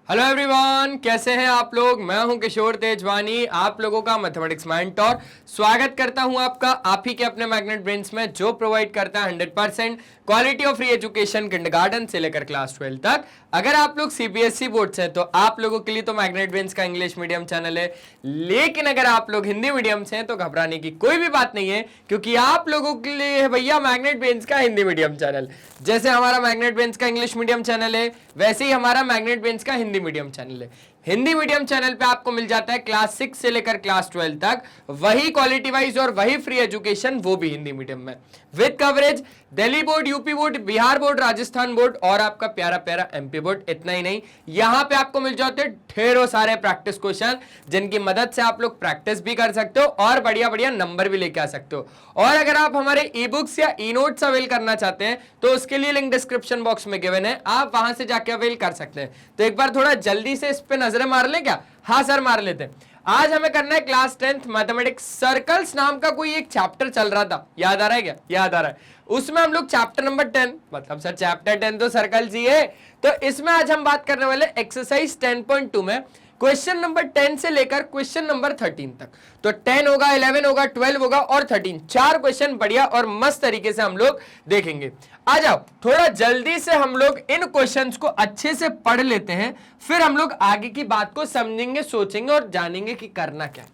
Hello everyone, कैसे हैं आप लोग। मैं हूं किशोर तेजवानी, आप लोगों का मैथमेटिक्स मेंटर। स्वागत करता हूं आपका आप ही के अपने मैग्नेट ब्रेन्स में, जो प्रोवाइड करता है 100% quality of free education kindergarten से लेकर क्लास 12 तक। अगर आप लोग सीबीएसई बोर्ड से हैं तो आप लोगों के लिए तो मैग्नेट ब्रेन्स का इंग्लिश मीडियम चैनल है, लेकिन अगर आप लोग हिंदी मीडियम से हैं तो घबराने की कोई भी बात नहीं है, क्योंकि आप लोगों के लिए है भैया मैग्नेट ब्रेन्स का हिंदी मीडियम चैनल। जैसे हमारा मैग्नेट ब्रेन्स का इंग्लिश मीडियम चैनल है, वैसे ही हमारा मैग्नेट ब्रेन्स का हिंदी मीडियम चैनल है। हिंदी मीडियम चैनल पे आपको मिल जाता है क्लास 6 से लेकर क्लास 12 तक वही क्वालिटी वाइज और वही फ्री एजुकेशन, वो भी हिंदी मीडियम में, with coverage Delhi board, UP board, Bihar board, Rajasthan board और आपका प्यारा प्यारा एमपी बोर्ड। इतना ही नहीं, यहां पे आपको मिल जाते हैं ढेरों सारे प्रैक्टिस क्वेश्चन, जिनकी मदद से आप लोग प्रैक्टिस भी कर सकते हो और बढ़िया बढ़िया नंबर भी लेके आ सकते हो। और अगर आप हमारे ई बुक्स या ई नोट्स अवेल करना चाहते हैं तो उसके लिए लिंक डिस्क्रिप्शन बॉक्स में गिवन है, आप वहां से जाके अवेल कर सकते हैं। तो एक बार थोड़ा जल्दी से इस पे नजरें मार ले क्या? हाँ सर, मार लेते हैं। आज हमें करना है क्लास 10th मैथमेटिक्स। सर्कल्स नाम का कोई एक चैप्टर चल रहा था, याद आ रहा है क्या? याद आ रहा है। उसमें हम लोग चैप्टर नंबर 10, मतलब सर चैप्टर 10 तो सर्कल्स ही है, तो इसमें आज हम बात करने वाले एक्सरसाइज 10.2 में क्वेश्चन नंबर 10 से लेकर क्वेश्चन नंबर 13 तक। तो 10 होगा, 11 होगा, 12 होगा और 13, 4 क्वेश्चन बढ़िया और मस्त तरीके से हम लोग देखेंगे। आ जाओ, थोड़ा जल्दी से हम लोग इन क्वेश्चंस को अच्छे से पढ़ लेते हैं, फिर हम लोग आगे की बात को समझेंगे, सोचेंगे और जानेंगे कि करना क्या।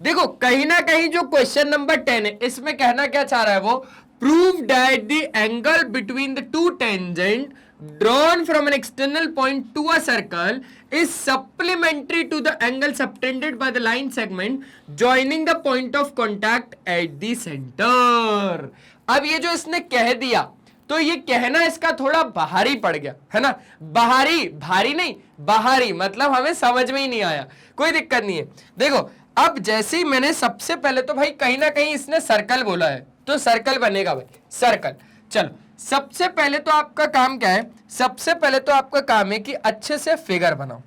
देखो, कहीं ना कहीं जो क्वेश्चन नंबर 10 है, इसमें कहना क्या चाह रहा है वो, prove that the angle between the two tangent drawn from an external point to a circle is supplementary to the angle subtended by the line segment joining the point of contact at the center। अब ये जो इसने कह दिया, तो ये कहना इसका थोड़ा बाहरी पड़ गया है ना। बाहरी, भारी नहीं, बाहरी मतलब हमें समझ में ही नहीं आया, कोई दिक्कत नहीं है। देखो, अब जैसे ही मैंने सबसे पहले तो भाई कहीं ना कहीं इसने सर्कल बोला है, तो सर्कल बनेगा भाई, सर्कल। चलो, सबसे पहले तो आपका काम क्या है? सबसे पहले तो आपका काम है कि अच्छे से फिगर बनाओ।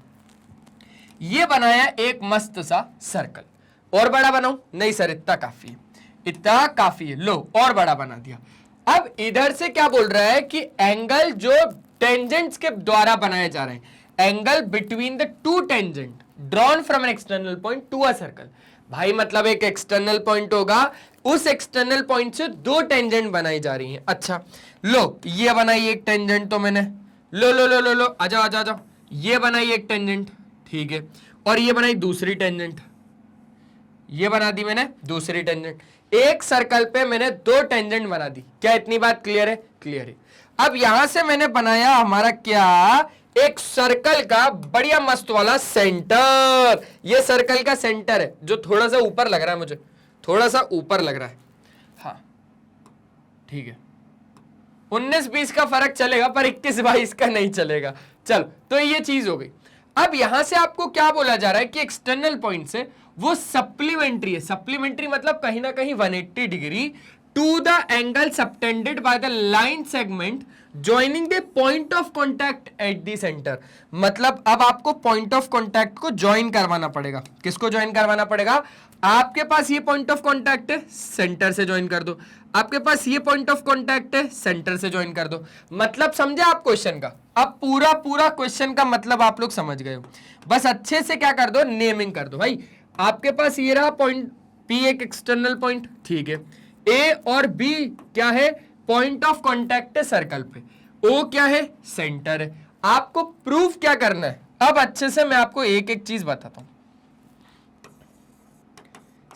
ये बनाया एक मस्त सा सर्कल। और बड़ा बनाओ? नहीं सर, इतना काफी है, इतना काफी है। लो, और बड़ा बना दिया। अब इधर से क्या बोल रहा है कि एंगल जो टेंजेंट्स के द्वारा बनाए जा रहे हैं, angle between the two tangent drawn from an external point to a circle. भाई मतलब एक एक्सटर्नल पॉइंट होगा, उस एक्सटर्नल पॉइंट से दो टेंजेंट बनाई जा रही हैं। अच्छा, लो ये बनाई एक टेंजेंट तो मैंने, लो लो लो लो लो, आ जाओ आ जाओ आ जाओ, ये बनाई एक टेंजेंट, ठीक है, और ये बनाई दूसरी टेंजेंट, ये बना दी मैंने दूसरी टेंजेंट। एक सर्कल पे मैंने दो टेंजेंट बना दी। क्या इतनी बात क्लियर है? क्लियर है। अब यहां से मैंने बनाया हमारा क्या, एक सर्कल का बढ़िया मस्त वाला सेंटर। ये सर्कल का सेंटर है, जो थोड़ा सा ऊपर लग रहा है, मुझे थोड़ा सा ऊपर लग रहा है। हाँ ठीक है, 19-20 का फर्क चलेगा, पर 21-22 का नहीं चलेगा। चलो, तो ये चीज हो गई। अब यहां से आपको क्या बोला जा रहा है कि एक्सटर्नल पॉइंट से वो सप्लीमेंट्री है। सप्लीमेंट्री मतलब कहीं ना कहीं 180 degree to the angle subtended by the line segment joining the point of contact at the centre. मतलब अब आपको पॉइंट ऑफ कॉन्टैक्ट को ज्वाइन करवाना पड़ेगा। किसको ज्वाइन करवाना पड़ेगा? आपके पास ये पॉइंट ऑफ कॉन्टैक्ट है, सेंटर से ज्वाइन कर दो। आपके पास ये पॉइंट ऑफ कॉन्टैक्ट है, सेंटर से ज्वाइन कर दो। मतलब समझे आप क्वेश्चन का? अब पूरा पूरा क्वेश्चन का मतलब आप लोग समझ गए हो। बस अच्छे से क्या कर दो, नेमिंग कर दो। भाई आपके पास ये रहा पॉइंट P, एक एक्सटर्नल पॉइंट, ठीक है। A और B क्या है? पॉइंट ऑफ कॉन्टैक्ट है सर्कल पे। O क्या है? सेंटर है। आपको प्रूफ क्या करना है? अब अच्छे से मैं आपको एक एक चीज बताता हूं।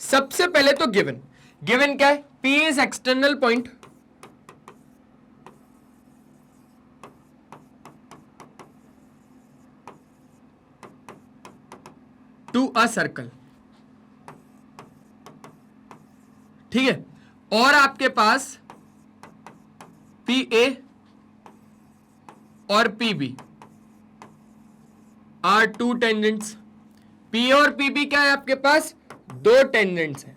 सबसे पहले तो गिवन, गिवन क्या है? P is external point to a circle, ठीक है। और आपके पास PA और PB are two tangents. P और PB क्या है आपके पास? दो टेंजेंट्स हैं।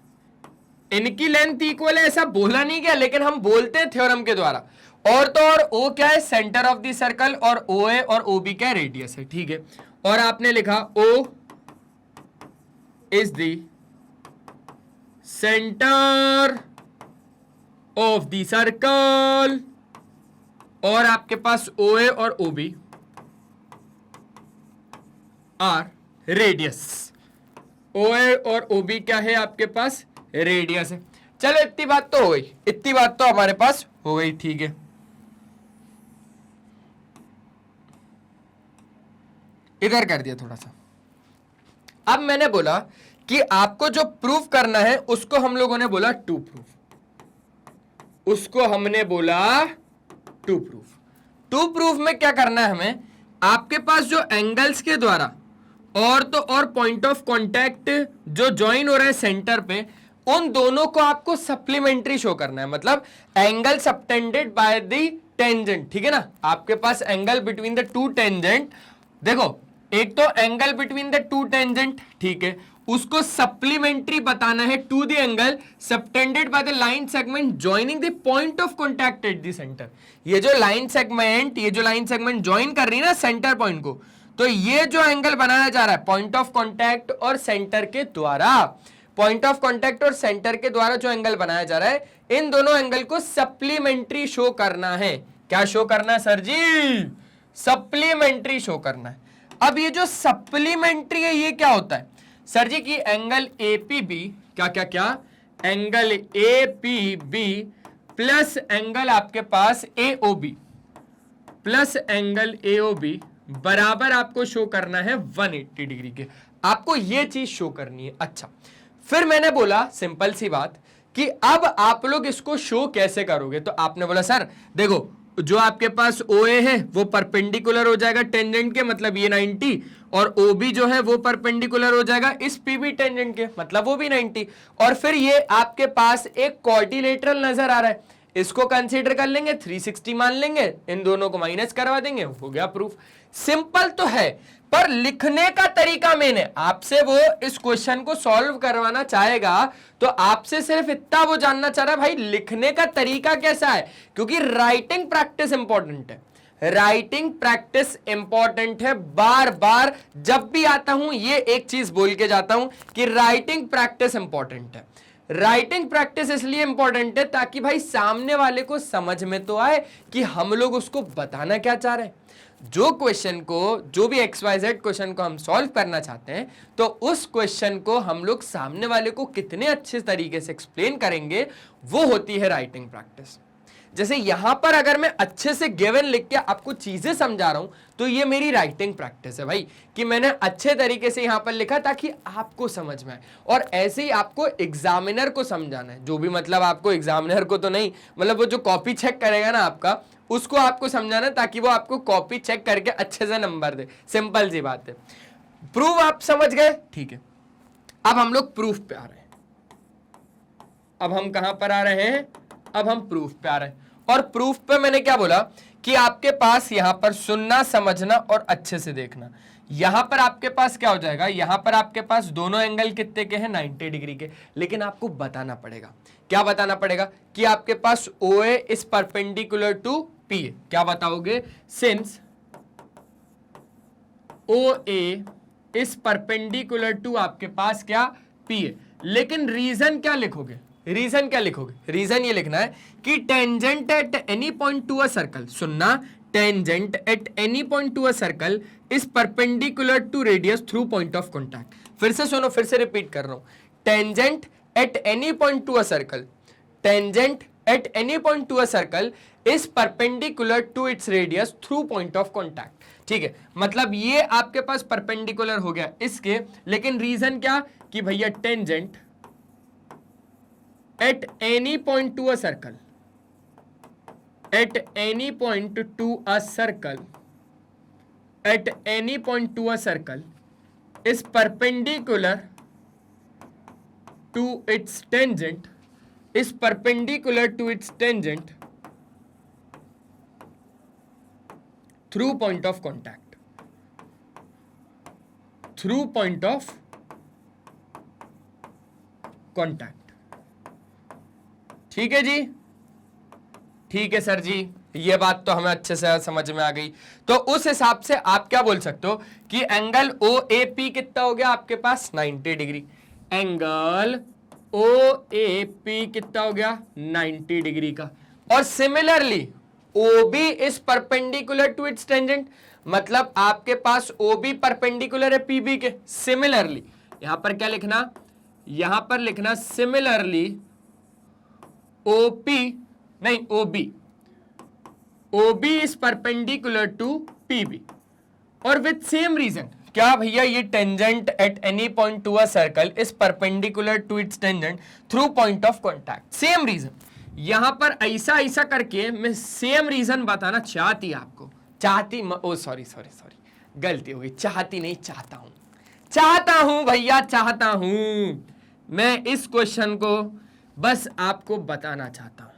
इनकी लेंथ इक्वल है, ऐसा बोला नहीं क्या, लेकिन हम बोलते हैं थ्योरम के द्वारा। और तो और O क्या है? सेंटर ऑफ द सर्कल, और OA और OB क्या है? रेडियस है, ठीक है। और आपने लिखा O is the centre of the circle, और आपके पास OA और OB आर रेडियस। OA और OB क्या है आपके पास? रेडियस है। चलो इतनी बात तो हो गई, इतनी बात तो हमारे पास हो गई, ठीक है। इधर कर दिया थोड़ा सा। अब मैंने बोला कि आपको जो प्रूफ करना है उसको हम लोगों ने बोला टू प्रूफ, उसको हमने बोला टू प्रूफ। टू प्रूफ में क्या करना है हमें? आपके पास जो एंगल्स के द्वारा और तो और पॉइंट ऑफ कांटेक्ट जो ज्वाइन हो रहा है सेंटर पे, उन दोनों को आपको सप्लीमेंट्री शो करना है। मतलब angle subtended by the tangent, ठीक है ना। आपके पास angle between the two tangent, देखो एक तो angle between the two tangent, ठीक है, उसको सप्लीमेंट्री बताना है to the angle subtended by the line segment joining the point of contact at the centre. ये जो लाइन सेगमेंट ज्वाइन कर रही है ना सेंटर पॉइंट को, तो ये जो एंगल बनाया जा रहा है पॉइंट ऑफ कांटेक्ट और सेंटर के द्वारा, पॉइंट ऑफ कांटेक्ट और सेंटर के द्वारा जो एंगल बनाया जा रहा है, इन दोनों एंगल को सप्लीमेंट्री शो करना है। क्या शो करना है सर जी? सप्लीमेंट्री शो करना है। अब ये जो सप्लीमेंट्री है ये क्या होता है सर जी? की एंगल एपीबी क्या क्या क्या, एंगल एपीबी प्लस एंगल आपके पास एओबी प्लस एंगल एओबी बराबर आपको शो करना है 180 डिग्री के। आपको ये चीज शो करनी है। अच्छा, फिर मैंने बोला सिंपल सी बात कि अब आप लोग इसको शो कैसे करोगे? तो आपने बोला सर देखो जो आपके पास OA है वो परपेंडिकुलर हो जाएगा टेंजेंट के, मतलब ये 90, और OB जो है वो परपेंडिकुलर हो जाएगा इस PB टेंजेंट के, मतलब वो भी 90, और फिर ये आपके पास एक क्वाड्रिलेटरल नजर आ रहा है, इसको कंसीडर कर लेंगे, 360 मान लेंगे, इन दोनों को माइनस करवा देंगे, हो गया प्रूफ। सिंपल तो है, पर लिखने का तरीका मैंने आपसे, वो इस क्वेश्चन को सॉल्व करवाना चाहेगा तो आपसे सिर्फ इतना वो जानना चाह रहा है भाई लिखने का तरीका कैसा है, क्योंकि राइटिंग प्रैक्टिस इंपॉर्टेंट है। राइटिंग प्रैक्टिस इंपॉर्टेंट है। बार बार जब भी आता हूं ये एक चीज बोल के जाता हूं कि राइटिंग प्रैक्टिस इंपॉर्टेंट है। राइटिंग प्रैक्टिस इसलिए इंपॉर्टेंट है ताकि भाई सामने वाले को समझ में तो आए कि हम लोग उसको बताना क्या चाह रहे हैं। जो क्वेश्चन को, जो भी XYZ क्वेश्चन को हम सॉल्व करना चाहते हैं, तो उस क्वेश्चन को हम लोग सामने वाले को कितने अच्छे तरीके से एक्सप्लेन करेंगे, वो होती है राइटिंग प्रैक्टिस। जैसे यहां पर अगर मैं अच्छे से गिवन लिख के आपको चीजें समझा रहा हूं, तो ये मेरी राइटिंग प्रैक्टिस है भाई, कि मैंने अच्छे तरीके से यहां पर लिखा ताकि आपको समझ में आए। और ऐसे ही आपको एग्जामिनर को समझाना है, जो भी, मतलब आपको एग्जामिनर को तो नहीं, मतलब वो जो कॉपी चेक करेगा ना आपका, उसको आपको समझाना ताकि वो आपको कॉपी चेक करके अच्छे से नंबर दे। सिंपल सी बात है। प्रूफ आप समझ गए, ठीक है। अब हम लोग प्रूफ पे आ रहे हैं। अब हम कहां पर आ रहे हैं? अब हम प्रूफ पे आ रहे हैं। और प्रूफ पे मैंने क्या बोला कि आपके पास यहां पर सुनना, समझना और अच्छे से देखना। यहां पर आपके पास क्या हो जाएगा? यहां पर आपके पास दोनों एंगल कितने के हैं? 90 डिग्री के। लेकिन आपको बताना पड़ेगा, क्या बताना पड़ेगा? कि आपके पास OA is perpendicular to PA। क्या बताओगे? Since OA is perpendicular to आपके पास क्या? PA। लेकिन रीजन क्या लिखोगे? रीजन क्या लिखोगे? रीजन ये लिखना है कि tangent at any point to a circle, सुनना, tangent at any point to a circle is perpendicular to radius through point of contact. फिर से सुनो, फिर से रिपीट कर रहा हूं। Tangent at any point to a circle, tangent at any point to a circle is perpendicular to its radius through point of contact. ठीक है, मतलब ये आपके पास परपेंडिकुलर हो गया इसके, लेकिन रीजन क्या? कि भैया tangent at any point to a circle, at any point to a circle, at any point to a circle is perpendicular to its tangent, is perpendicular to its tangent through point of contact, through point of contact। ठीक है जी, ठीक है sir जी, ये बात तो हमें अच्छे से समझ में आ गई। तो उस हिसाब से आप क्या बोल सकते हो कि एंगल OAP कितना हो गया आपके पास? 90 डिग्री। एंगल OAP कितना हो गया? 90 डिग्री का। और similarly OB is perpendicular to its tangent, मतलब आपके पास OB परपेंडिकुलर है PB के। सिमिलरली यहां पर क्या लिखना, यहां पर लिखना सिमिलरली OP नहीं OB is perpendicular to PB और विथ सेम रीजन। क्या भैया, ये tangent at any point to a circle is perpendicular to its tangent through point of contact. Same reason, यहां पर ऐसा ऐसा करके मैं सेम रीजन बताना चाहती आपको, चाहती ओ सॉरी गलती हो गई, चाहती नहीं चाहता हूं भैया, चाहता हूं। मैं इस क्वेश्चन को बस आपको बताना चाहता हूं।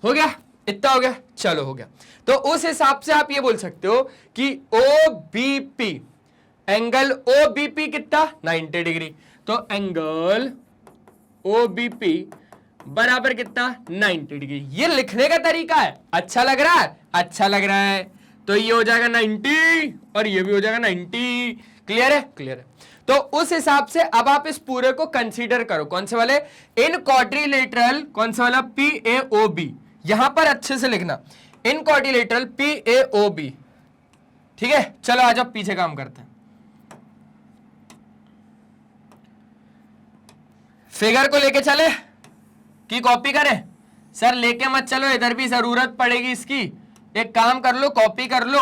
हो गया, इतना हो गया, चलो हो गया। तो उस हिसाब से आप ये बोल सकते हो कि OBP, एंगल OBP कितना 90 डिग्री, तो एंगल OBP बराबर कितना 90 डिग्री। ये लिखने का तरीका है, अच्छा लग रहा है, अच्छा लग रहा है। तो ये हो जाएगा 90 और ये भी हो जाएगा 90। क्लियर है, क्लियर है। तो उस हिसाब से अब आप इस पूरे को कंसीडर करो, कौन से वाले, इन क्वाड्रिलेटरल, कौन सा वाला, PAOB। यहां पर अच्छे से लिखना, इन क्वाड्रिलेटरल PAOB। ठीक है, चलो आज आप पीछे काम करते हैं। फिगर को लेके चले कि कॉपी करें? सर लेके मत चलो, इधर भी जरूरत पड़ेगी इसकी। एक काम कर लो, कॉपी कर लो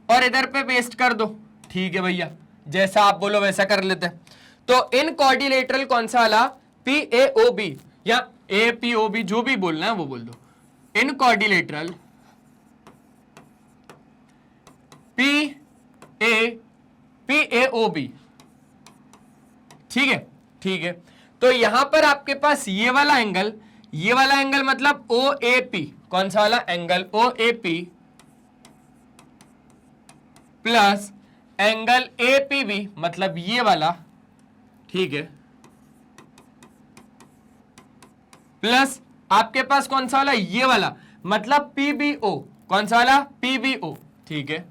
और इधर पे पेस्ट कर दो। ठीक है भैया, जैसा आप बोलो वैसा कर लेते हैं। तो इन क्वाड्रिलेटरल कौन सा वाला, PAOB या APOB, जो भी बोलना है वो बोल दो। इन क्वाड्रिलेटरल PAOB। ठीक है, ठीक है। तो यहां पर आपके पास ये वाला एंगल मतलब OAP, कौन सा वाला angle OAP plus angle APB मतलब ये वाला, ठीक है, प्लस आपके पास कौन सा वाला, ये वाला मतलब PBO, कौन सा वाला, PBO। ठीक है,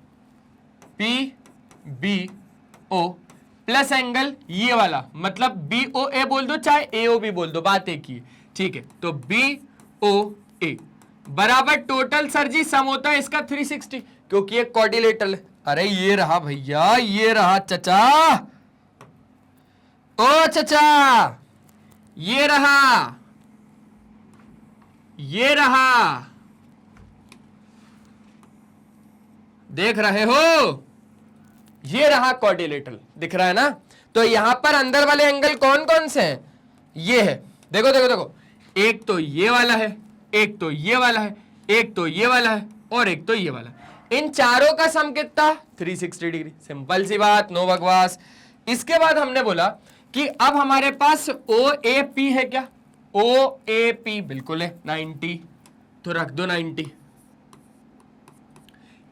PBO प्लस एंगल ये वाला मतलब BOA बोल दो चाहे AOB बोल दो, बात एक ही। ठीक है, तो BOA बराबर टोटल सर जी सम होता है इसका 360, क्योंकि ये क्वाड्रिलेटरल है। अरे ये रहा भैया, ये रहा चचा, ओ चचा, ये रहा, ये रहा, देख रहे हो, ये रहा क्वाड्रिलेटरल, दिख रहा है ना। तो यहां पर अंदर वाले एंगल कौन कौन से हैं, ये है, देखो देखो देखो, एक तो ये वाला है, एक तो ये वाला है, एक तो ये वाला है और एक तो ये वाला। इन चारों का सम कितना 360 डिग्री। सिंपल सी बात, नो बकवास। इसके बाद हमने बोला कि अब हमारे पास OAP है क्या, OAP बिल्कुल है 90, तो रख दो 90।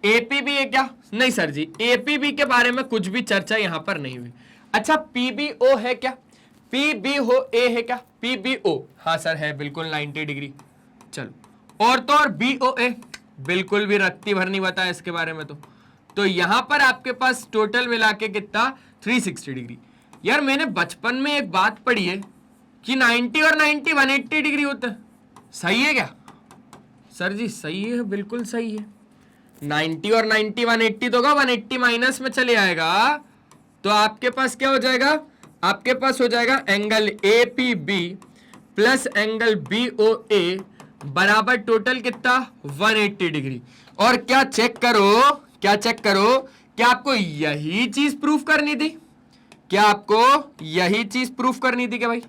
APB है क्या, नहीं सर जी, APB के बारे में कुछ भी चर्चा यहां पर नहीं हुई। अच्छा PBO है क्या, PBO है क्या, PBO, हाँ सर है बिल्कुल 90 डिग्री। चलो और तो और BOA बिल्कुल भी रत्ती भर नहीं बताया इसके बारे में। तो यहां पर आपके पास टोटल मिला के कितना 360 डिग्री। यार मैंने बचपन में एक बात पढ़ी है कि 90 और 90 180 डिग्री होता है, सही है क्या सर जी? सही है, बिल्कुल सही है। 90 और 90 180 तो होगा, 180 माइनस में चले आएगा, तो आपके पास क्या हो जाएगा, आपके पास हो जाएगा angle APB plus angle BOA बराबर टोटल कितना 180 डिग्री। और क्या चेक करो, क्या चेक करो, क्या आपको यही चीज प्रूफ करनी थी, क्या आपको यही चीज प्रूफ करनी थी क्या भाई,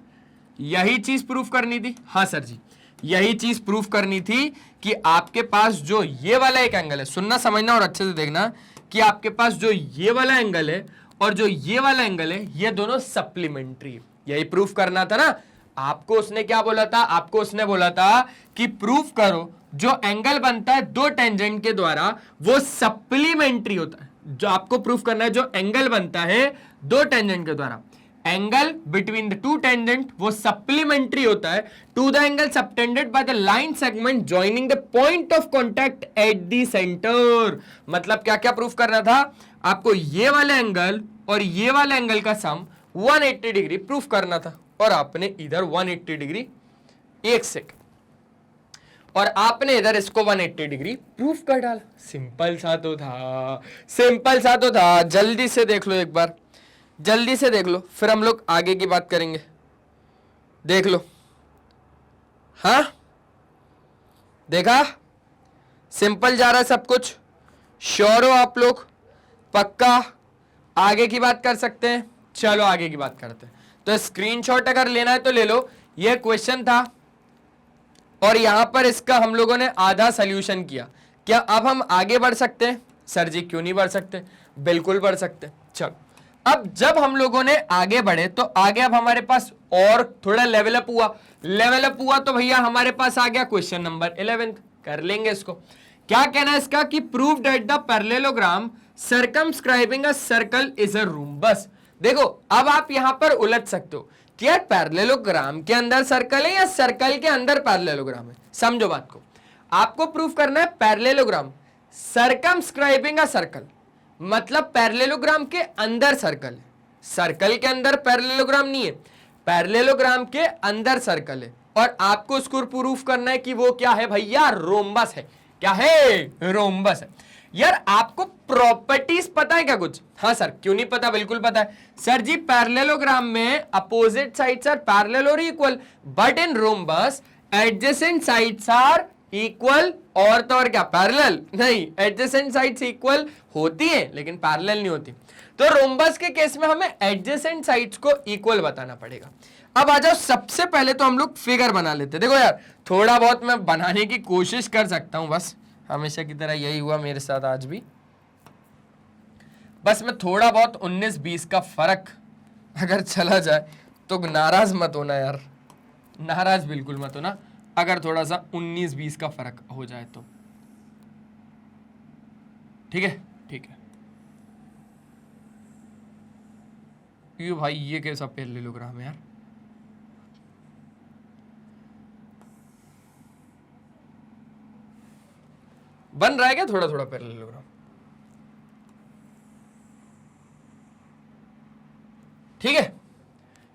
यही चीज प्रूफ करनी थी? हाँ सर जी, यही चीज प्रूफ करनी थी कि आपके पास जो ये वाला एक एंगल है, सुनना समझना और अच्छे से देखना, कि आपके पास जो ये वाला एंगल है और जो ये वाला एंगल है, ये दोनों सप्लीमेंट्री है। यही प्रूफ करना था ना आपको। उसने क्या बोला था, आपको उसने बोला था कि प्रूफ करो जो एंगल बनता है दो टेंजेंट के द्वारा वो सप्लीमेंट्री होता है। जो आपको प्रूफ करना है, जो एंगल बनता है दो टेंजेंट के द्वारा, angle between the two tangent वो सप्लीमेंट्री होता है to the angle subtended by the line segment joining the point of contact at the centre. मतलब क्या क्या प्रूफ करना था आपको, ये वाले एंगल और ये वाले एंगल का सम 180 डिग्री प्रूफ करना था, और आपने इधर 180 डिग्री, एक सेकंड, और आपने इधर इसको 180 डिग्री प्रूफ कर डाला। सिंपल सा तो था, सिंपल सा तो था। जल्दी से देख लो एक बार, जल्दी से देख लो, फिर हम लोग आगे की बात करेंगे। देख लो, हाँ देखा, सिंपल जा रहा है सब कुछ। श्योर हो आप लोग? पक्का आगे की बात कर सकते हैं? चलो आगे की बात करते हैं। तो स्क्रीनशॉट अगर लेना है तो ले लो। यह क्वेश्चन था और यहां पर इसका हम लोगों ने आधा सॉल्यूशन किया। क्या अब हम आगे बढ़ सकते हैं? सर जी क्यों नहीं बढ़ सकते, बिल्कुल बढ़ सकते। चलो अब जब हम लोगों ने आगे बढ़े तो आगे अब हमारे पास और थोड़ा लेवल अप हुआ। लेवल अप हुआ तो भैया हमारे पास आ गया क्वेश्चन नंबर 11। कर लेंगे इसको। क्या कहना है इसका कि prove that the parallelogram circumscribing a circle is a room. बस देखो, अब आप यहां पर उलझ सकते हो कि यार पैरेललोग्राम के अंदर सर्कल है या सर्कल के अंदर पैरेललोग्राम है। समझो बात को, आपको प्रूफ करना है पैरेललोग्राम सर्कमस्क्राइबिंग अ सर्कल, मतलब पैरेललोग्राम के अंदर सर्कल है। सर्कल के अंदर पैरेललोग्राम नहीं है, पैरेललोग्राम के अंदर सर्कल है। और आपको उसको प्रूफ करना है कि वो क्या है भैया, रोम्बस है। क्या है? रोम्बस है। यार आपको प्रॉपर्टीज पता है क्या कुछ? हाँ सर क्यों नहीं पता, बिल्कुल पता है सर जी। पैरेललोग्राम में अपोजिट साइड्स आर पैरेलल और equal, but in rhombus adjacent sides are equal. और तो और क्या, पैरेलल नहीं, एडजेसेंट साइड्स इक्वल होती है लेकिन पैरेलल नहीं होती। तो रोम्बस के केस में हमें एडजेसेंट साइड्स को इक्वल बताना पड़ेगा। अब आ जाओ, सबसे पहले तो हम लोग फिगर बना लेते। देखो यार थोड़ा बहुत मैं बनाने की कोशिश कर सकता हूं, बस हमेशा की तरह यही हुआ मेरे साथ आज भी। बस मैं थोड़ा बहुत 19-20 का फर्क अगर चला जाए तो नाराज मत होना यार, नाराज बिल्कुल मत होना अगर थोड़ा सा 19-20 का फर्क हो जाए तो। ठीक है, ठीक है। ये भाई ये कैसा पैरेललोग्राम है यार। बन रहा है क्या थोड़ा थोड़ा पैरेललोग्राम? ठीक है,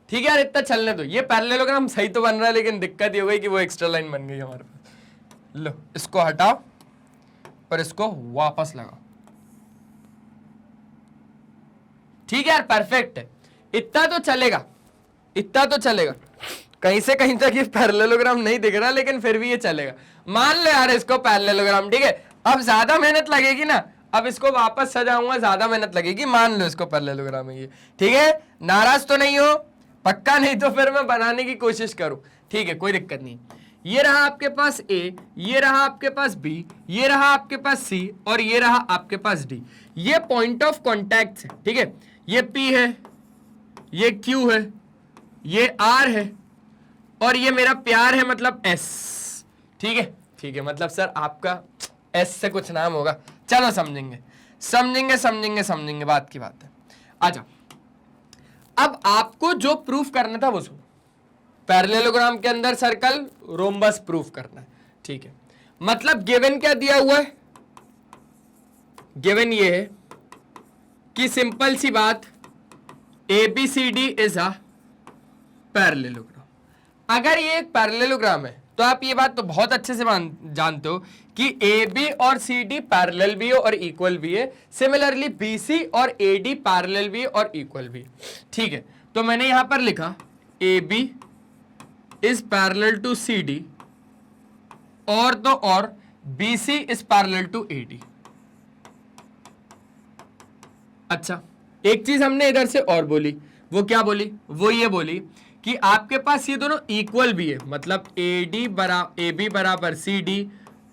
ठीक है यार, इतना चलने दो। ये पैरेललोग्राम सही तो बन रहा है, लेकिन दिक्कत ये हो गई कि वो एक्स्ट्रा लाइन बन गई हमारे पास। लो इसको हटाओ और इसको वापस लगाओ। ठीक है यार, परफेक्ट है। इतना तो चलेगा, इतना तो चलेगा। कहीं से कहीं तक ये पैरेललोग्राम नहीं दिख रहा, लेकिन फिर भी ये चलेगा। मान लो यार इसको पैरेललोग्राम। ठीक है, अब ज्यादा मेहनत लगेगी ना, अब इसको वापस सजाऊंगा, ज्यादा मेहनत लगेगी। मान लो इसको पैरेललोग्राम है ये। ठीक है, नाराज तो नहीं हो? पक्का? नहीं तो फिर मैं बनाने की कोशिश करूं। ठीक है, कोई दिक्कत नहीं। ये रहा आपके पास ए, ये रहा आपके पास बी, ये रहा आपके पास सी, और ये रहा आपके पास डी। ये पॉइंट ऑफ कॉन्टैक्ट है। ठीक है, ये पी है, ये क्यू है, ये आर है, और ये मेरा प्यार है मतलब एस। ठीक है, ठीक है, मतलब सर आपका एस से कुछ नाम होगा। चलो समझेंगे समझेंगे समझेंगे समझेंगे, बात की बात है। आजा, अब आपको जो प्रूफ करना था वो सुनो। पैरेललोग्राम के अंदर सर्कल, रोम्बस प्रूफ करना है। ठीक है, मतलब गिवन क्या दिया हुआ है? गिवन ये है कि सिंपल सी बात, ABCD इज अ पैरेललोग्राम। अगर ये एक पैरेललोग्राम है तो आप ये बात तो बहुत अच्छे से जानते हो कि AB और CD पैरेलल भी है और इक्वल भी है। सिमिलरली BC और AD पैरेलल भी है और इक्वल भी है। ठीक है, तो मैंने यहां पर लिखा AB is parallel to CD, और तो और BC is parallel to AD। अच्छा, एक चीज हमने इधर से और बोली, वो क्या बोली? वो ये बोली कि आपके पास ये दोनों इक्वल भी है, मतलब AB बराबर CD,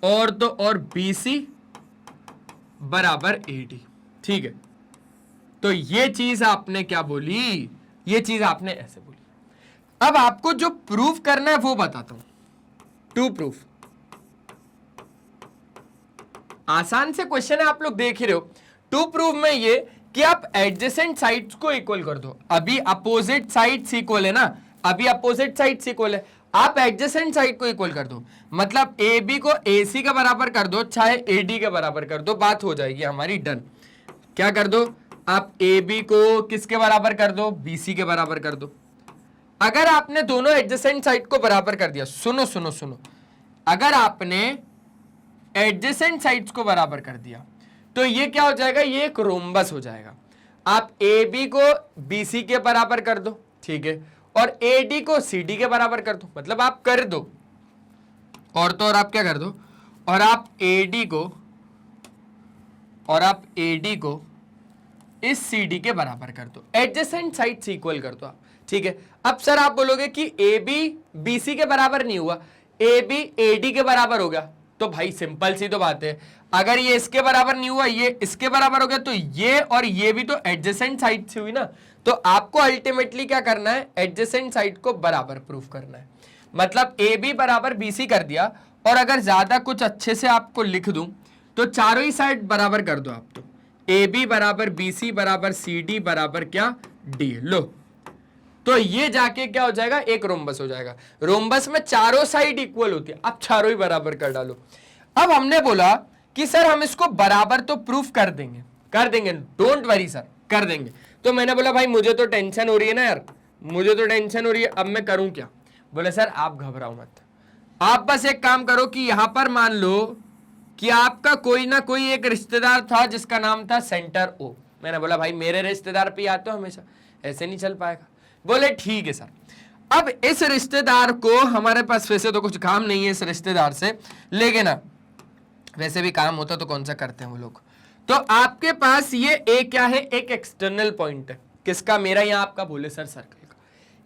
और तो और BC बराबर AD। ठीक है, तो ये चीज आपने क्या बोली? ये चीज आपने ऐसे बोली। अब आपको जो प्रूफ करना है वो बताता हूं। टू प्रूफ, आसान से क्वेश्चन है, आप लोग देख ही रहे हो। टू प्रूफ में ये कि आप एडजेसेंट साइड्स को इक्वल कर दो। अभी अपोजिट साइड्स इक्वल है ना, अभी अपोजिट साइड्स इक्वल है, आप एडजेसेंट साइड को इक्वल कर दो। मतलब AB को AC के बराबर कर दो, चाहे AD के बराबर कर दो, बात हो जाएगी हमारी डन। क्या कर दो? आप AB को किसके बराबर कर दो? BC के बराबर कर दो। अगर आपने दोनों एडजेसेंट साइड को बराबर कर दिया, सुनो सुनो सुनो, अगर आपने एडजेसेंट साइड्स को बराबर कर दिया तो ये क्या हो जाएगा, ये एक रोम्बस हो जाएगा। आप ए बी को बी सी के बराबर कर दो, ठीक है, और ए डी को सी डी के बराबर कर दो, मतलब आप कर दो और तो और आप क्या कर दो, और आप ए डी को इस सी डी के बराबर कर दो, एडजेसेंट साइड्स इक्वल कर दो आप, ठीक है। अब सर आप बोलोगे कि ए बी बी सी के बराबर नहीं हुआ, ए बी ए डी के बराबर हो गया, तो भाई सिंपल सी तो बात है, अगर ये इसके बराबर नहीं हुआ, ये इसके बराबर हो गया, तो ये और ये भी तो एडजेसेंट साइड से हुई ना। तो आपको अल्टीमेटली क्या करना है, एडजेसेंट साइड को बराबर प्रूफ करना है। मतलब ए बी बराबर बी सी कर दिया, और अगर ज्यादा कुछ अच्छे से आपको लिख दूं तो चारों ही साइड बराबर कर दो आप, तो ए बी बराबर बी सी बराबर सी डी बराबर क्या, डी, लो, तो ये जाके क्या हो जाएगा, एक रोम्बस हो जाएगा। रोम्बस में चारों साइड इक्वल होती है, आप चारों ही बराबर कर डालो। अब हमने बोला कि सर हम इसको बराबर तो प्रूफ कर देंगे, डोंट वरी सर, कर देंगे। तो मैंने बोला भाई मुझे तो टेंशन हो रही है ना यार, मुझे तो टेंशन हो रही है, अब मैं करूं क्या। बोले सर आप घबराओ मत, आप बस एक काम करो कि यहां पर मान लो कि आपका कोई ना कोई एक रिश्तेदार था जिसका नाम था सेंटर ओ। मैंने बोला भाई मेरे रिश्तेदार पे आते हो हमेशा, ऐसे नहीं चल पाएगा। बोले ठीक है सर। अब इस रिश्तेदार को, हमारे पास वैसे तो कुछ काम नहीं है इस रिश्तेदार से, लेकिन ना वैसे भी काम होता तो कौन सा करते हैं वो लोग। तो आपके पास ये ए क्या है, एक एक्सटर्नल पॉइंट है, किसका, मेरा या आपका, बोले सर सर्कल का।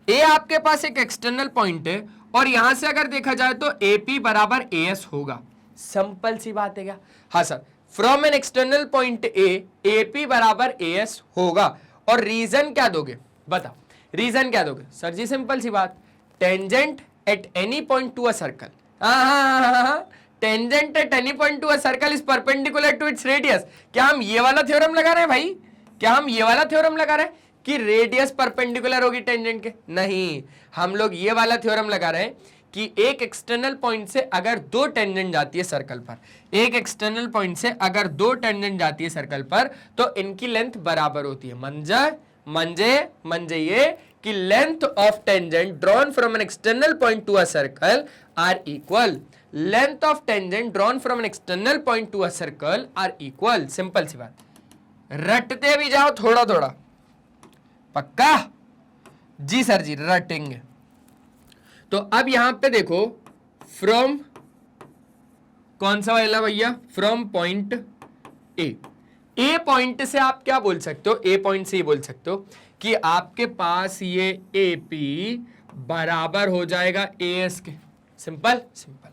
ए आपके पास एक एक्सटर्नल पॉइंट है, और यहां से अगर देखा जाए तो AP बराबर AS होगा। सिंपल सी बात है क्या, हाँ sir, from an external point A AP बराबर AS होगा। और रीजन क्या दोगे, बताओ रीजन क्या दोगे। सर जी सिंपल सी बात, tangent at any point to a circle, tangent at any point to a circle is perpendicular to its radius. क्या हम ये वाला थ्योरम लगा रहे हैं भाई, क्या हम ये वाला थ्योरम लगा रहे हैं कि रेडियस परपेंडिकुलर होगी टेंजेंट के, नहीं, हम लोग ये वाला थ्योरम लगा रहे हैं कि एक एक्सटर्नल पॉइंट से अगर दो टेंजेंट जाती है सर्कल पर, एक एक्सटर्नल पॉइंट से अगर दो टेंजेंट जाती है सर्कल पर, तो इनकी लेंथ बराबर होती है। मंजे ये कि length of tangent drawn from an external point to a circle are equal, length of tangent drawn from an external point to a circle are equal. Simple सी बात, रटते भी जाओ थोड़ा थोड़ा, पक्का जी सर जी, रटेंगे। तो अब यहां पे देखो, फ्रॉम कौन सा वाला भैया, फ्रॉम पॉइंट ए पॉइंट से आप क्या बोल सकते हो, ए पॉइंट से ये बोल सकते हो कि आपके पास ये AP बराबर हो जाएगा AS के। सिंपल सिंपल,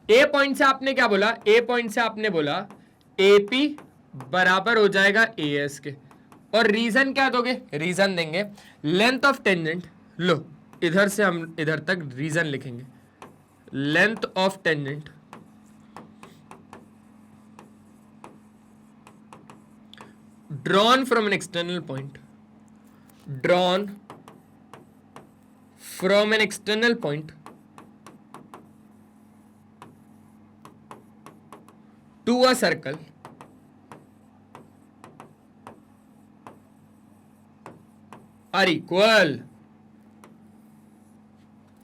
ए पॉइंट से आपने क्या बोला, ए पॉइंट से आपने बोला AP बराबर हो जाएगा AS के। और रीजन क्या दोगे, रीजन देंगे लेंथ ऑफ टेंजेंट, लो इधर से हम इधर तक रीजन लिखेंगे, length of tangent drawn from an external point, drawn from an external point to a circle are equal।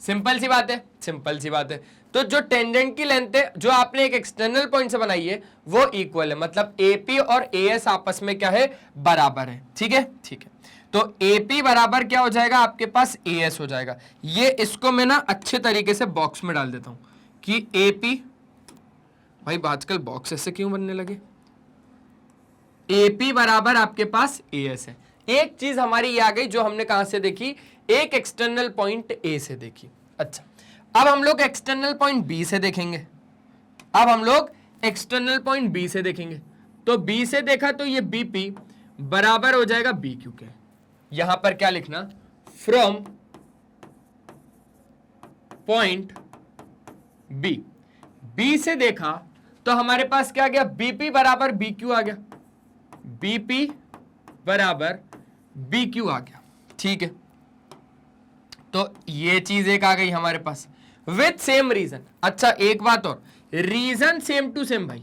Simple सी बात है, सिंपल सी बात है। तो जो टेंजेंट की लेंथ है जो आपने एक एक्सटर्नल पॉइंट से बनाई है वो इक्वल है, मतलब AP और AS आपस में क्या है, बराबर है। ठीक है ठीक है, तो AP बराबर क्या हो जाएगा आपके पास, AS हो जाएगा। ये इसको मैं ना अच्छे तरीके से बॉक्स में डाल देता हूं कि AP, भाई आजकल बॉक्स ऐसे क्यों बनने लगे, AP बराबर आपके पास AS है। एक चीज हमारी ये आ गई जो हमने कहां से देखी, एक एक्सटर्नल पॉइंट A से देखी। अच्छा, अब हम लोग एक्सटर्नल पॉइंट B से देखेंगे, अब हम लोग एक्सटर्नल पॉइंट B से देखेंगे। तो B से देखा तो ये BP बराबर हो जाएगा BQ के। यहां पर क्या लिखना, फ्रॉम पॉइंट B से देखा तो हमारे पास क्या आ गया, BP बराबर BQ आ गया, BP बराबर BQ आ गया। ठीक है, तो ये चीज एक आ गई हमारे पास विथ सेम रीजन। अच्छा एक बात और, रीजन सेम टू सेम भाई,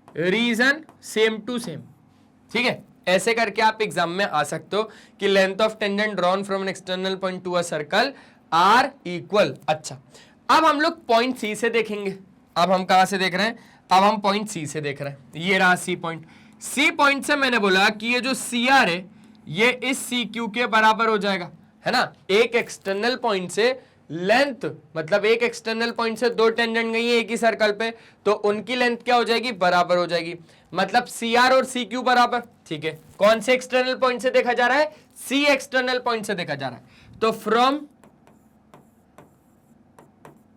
रीजन सेम टू सेम। ठीक है, ऐसे करके आप एग्जाम में आ सकते हो कि length of tangent drawn from an external point to a circle are equal. अच्छा, अब हम लोग पॉइंट सी से देखेंगे। अब हम कहां से देख रहे हैं? अब हम पॉइंट सी से देख रहे हैं। ये रहा सी पॉइंट। सी पॉइंट से मैंने बोला कि ये जो सी आर है ये इस सी क्यू के बराबर हो जाएगा, है ना। एक एक्सटर्नल पॉइंट से लेंथ, मतलब एक एक्सटर्नल पॉइंट से दो टेंजेंट गई है एक ही सर्कल पे, तो उनकी लेंथ क्या हो जाएगी? बराबर हो जाएगी। मतलब सी आर और सी क्यू बराबर। ठीक है, कौन से एक्सटर्नल पॉइंट से देखा जा रहा है? सी एक्सटर्नल पॉइंट से देखा जा रहा है। तो फ्रॉम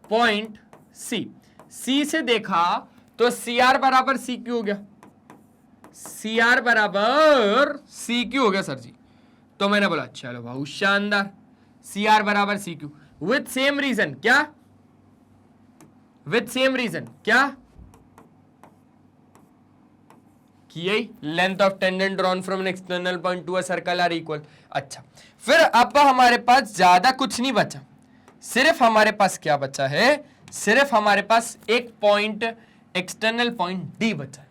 पॉइंट सी, सी से देखा तो सी आर बराबर सी क्यू हो गया, सी आर बराबर सी क्यू हो गया सर जी। तो मैंने बोला चलो बहुत शानदार, सी आर बराबर C Q. With same reason, क्या? विथ सेम रीजन क्या? कि यही length of tangent drawn from an external point to a circle are equal. अच्छा, फिर अब हमारे पास ज्यादा कुछ नहीं बचा, सिर्फ हमारे पास क्या बचा है? सिर्फ हमारे पास एक पॉइंट, एक्सटर्नल पॉइंट डी बचा है।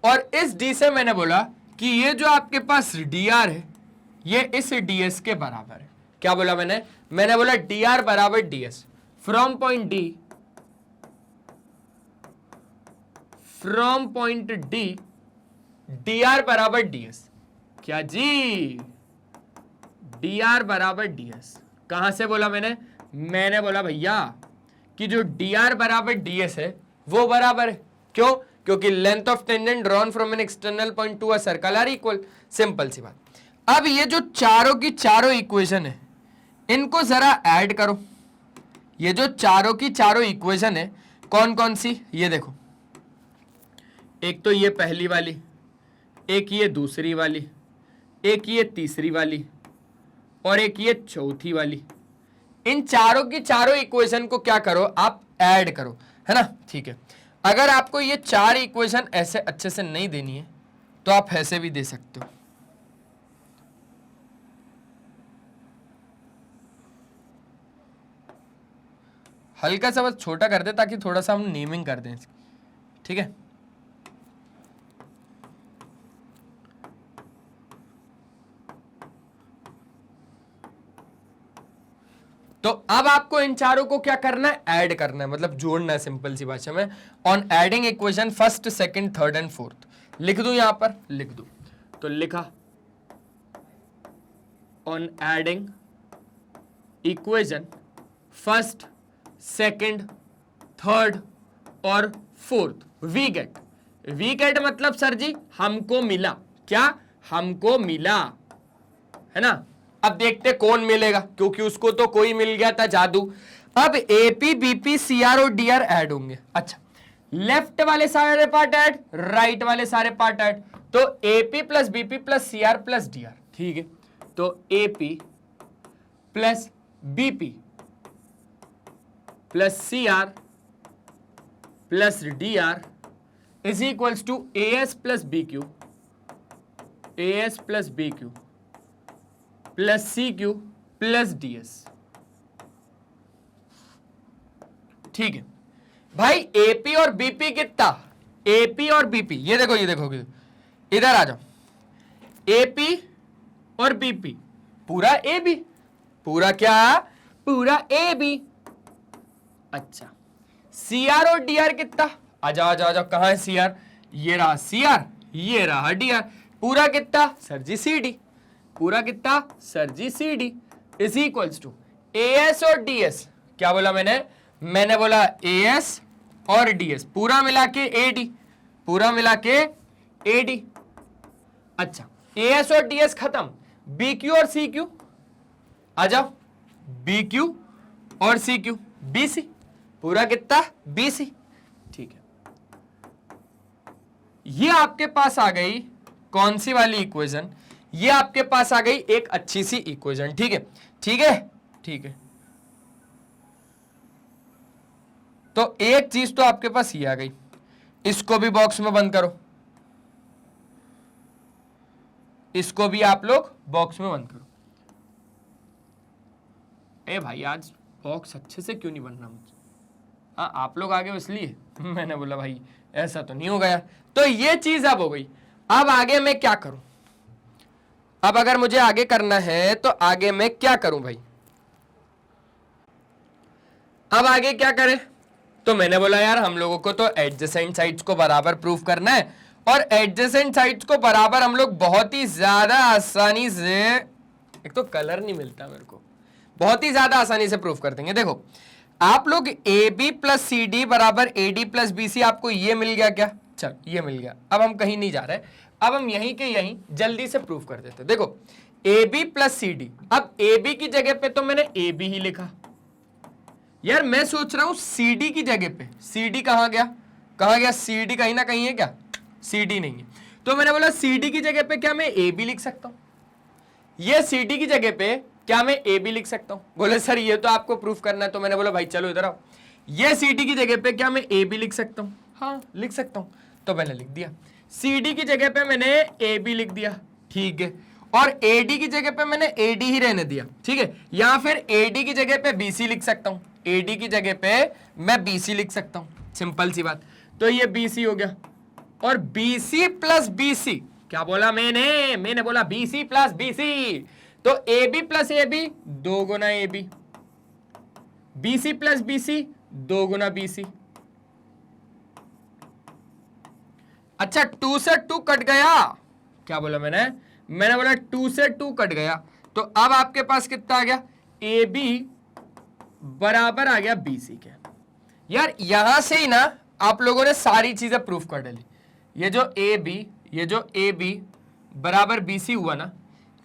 और इस डी से मैंने बोला कि ये जो आपके पास डी आर है ये इस डी एस के बराबर है। क्या बोला मैंने? मैंने बोला डी आर बराबर D S. From point D, from point D, D R बराबर डी एस। क्या जी? डी आर बराबर डी एस। कहां से बोला मैंने? मैंने बोला भैया कि जो डी आर बराबर डी एस है वो बराबर है। क्यों? क्योंकि length of tangent drawn from an external point to a circle are equal. Simple सी बात। अब ये जो चारों की चारों इक्वेशन है इनको जरा ऐड करो। ये जो चारों की चारों इक्वेशन है कौन कौन सी? ये देखो, एक तो ये पहली वाली, एक ये दूसरी वाली, एक ये तीसरी वाली और एक ये चौथी वाली। इन चारों की चारों इक्वेशन को क्या करो? आप ऐड करो, है ना। ठीक है, अगर आपको ये चार इक्वेशन ऐसे अच्छे से नहीं देनी है तो आप ऐसे भी दे सकते हो। हल्का सा बस छोटा कर दे ताकि थोड़ा सा हम नेमिंग कर दें, ठीक है। तो अब आपको इन चारों को क्या करना है? ऐड करना है, मतलब जोड़ना है, सिंपल सी भाषा में। On adding equation first, second, third and fourth. लिख दूं यहां पर? लिख दूं। तो लिखा on adding equation first, second, third और fourth, we get. We get मतलब सर जी हमको मिला। क्या? हमको मिला, है ना। अब देखते कौन मिलेगा, क्योंकि उसको तो कोई मिल गया था जादू। अब एपी, बीपी, सीआर और डीआर ऐड होंगे। अच्छा, लेफ्ट वाले सारे पार्ट ऐड, राइट वाले सारे पार्ट ऐड। तो AP plus BP plus CR plus DR. ठीक है, तो AP plus BP plus CR plus DR is equals to AS plus B Q, AS plus B Q plus C Q plus DS. ठीक है भाई, AP और BP कितना? AP और BP, ये देखो, ये देखो, इधर आ जाओ। एपी और बीपी पूरा ए बी, पूरा क्या? पूरा ए बी। अच्छा, सीआर और डीआर कितना? आ जाओ आ जाओ आ जाओ, कहां है सीआर? ये रहा सीआर, ये रहा डीआर। पूरा कितना? Sir ji C D. पूरा कितना? Sir ji C D is equals to AS और डीएस। क्या बोला मैंने? मैंने बोला एएस और डीएस पूरा मिला के एडी, पूरा मिला के एडी। अच्छा, एएस और डीएस खत्म, बीक्यू और सी क्यू आ जाओ। बीक्यू और सी क्यू, बीसी, पूरा कितना? बीसी। ठीक है, ये आपके पास आ गई कौन सी वाली इक्वेशन? ये आपके पास आ गई एक अच्छी सी इक्वेशन। ठीक है, ठीक है, ठीक है। तो एक चीज तो आपके पास ये आ गई, इसको भी बॉक्स में बंद करो, इसको भी आप लोग बॉक्स में बंद करो। ए भाई, आज बॉक्स अच्छे से क्यों नहीं बन रहा मुझे? हाँ, आप लोग आ गए इसलिए मैंने बोला भाई ऐसा तो नहीं हो गया। तो ये चीज अब हो गई। अब आगे मैं क्या करूं? अब अगर मुझे आगे करना है तो आगे मैं क्या करूं भाई? अब आगे क्या करें, तो मैंने बोला यार हम लोगों को तो एडजेसेंट साइड्स को बराबर प्रूफ करना है, और एडजेसेंट साइड्स को बराबर हम लोग बहुत ही ज्यादा आसानी से, एक तो कलर नहीं मिलता मेरे को, बहुत ही ज्यादा आसानी से प्रूफ कर देंगे। देखो आप लोग A B plus C D बराबर A D plus B C, आपको ये मिल गया क्या, चल ये मिल गया। अब हम कहीं नहीं जा रहे, अब हम यहीं के यहीं जल्दी से प्रूफ कर देते। देखो A B plus C D, अब ए बी की जगह पे तो मैंने ए बी ही लिखा, यार मैं सोच रहा हूं सी डी की जगह पे, सी डी कहां गया, कहां गया, सी डी कहीं ना कहीं है क्या, सी डी नहीं है, तो मैंने बोला सी डी की जगह पे क्या मैं ए बी लिख सकता हूं, ये सी डी की जगह पे क्या मैं ए बी लिख सकता हूं। बोले सर ये तो आपको प्रूफ करना है, तो मैंने बोला भाई चलो इधर आओ, ये सी डी की जगह पे क्या मैं ए बी लिख सकता हूं, हाँ लिख सकता हूं, तो मैंने लिख दिया। सी डी की जगह पे मैंने ए बी लिख दिया, ठीक है, और ए डी की जगह पे मैंने ए डी ही रहने दिया, ठीक है, या फिर ए डी की जगह पे बी सी लिख सकता हूं, ए डी की जगह पे मैं बी सी लिख सकता हूं, सिंपल सी बात। तो ये बी सी हो गया, और B C plus B C, क्या बोला मैंने बोला B C plus B C, तो A B plus A B 2 गुना A B, B C plus B C 2 गुना बी सी। अच्छा 2 से 2 कट गया, क्या बोला मैंने बोला 2 से 2 कट गया, तो अब आपके पास कितना आ गया, ए बी बराबर आ गया बी सी के। यार यहां से ही ना आप लोगों ने सारी चीजें प्रूफ कर डाली, ये जो ए बी बराबर बी सी हुआ ना,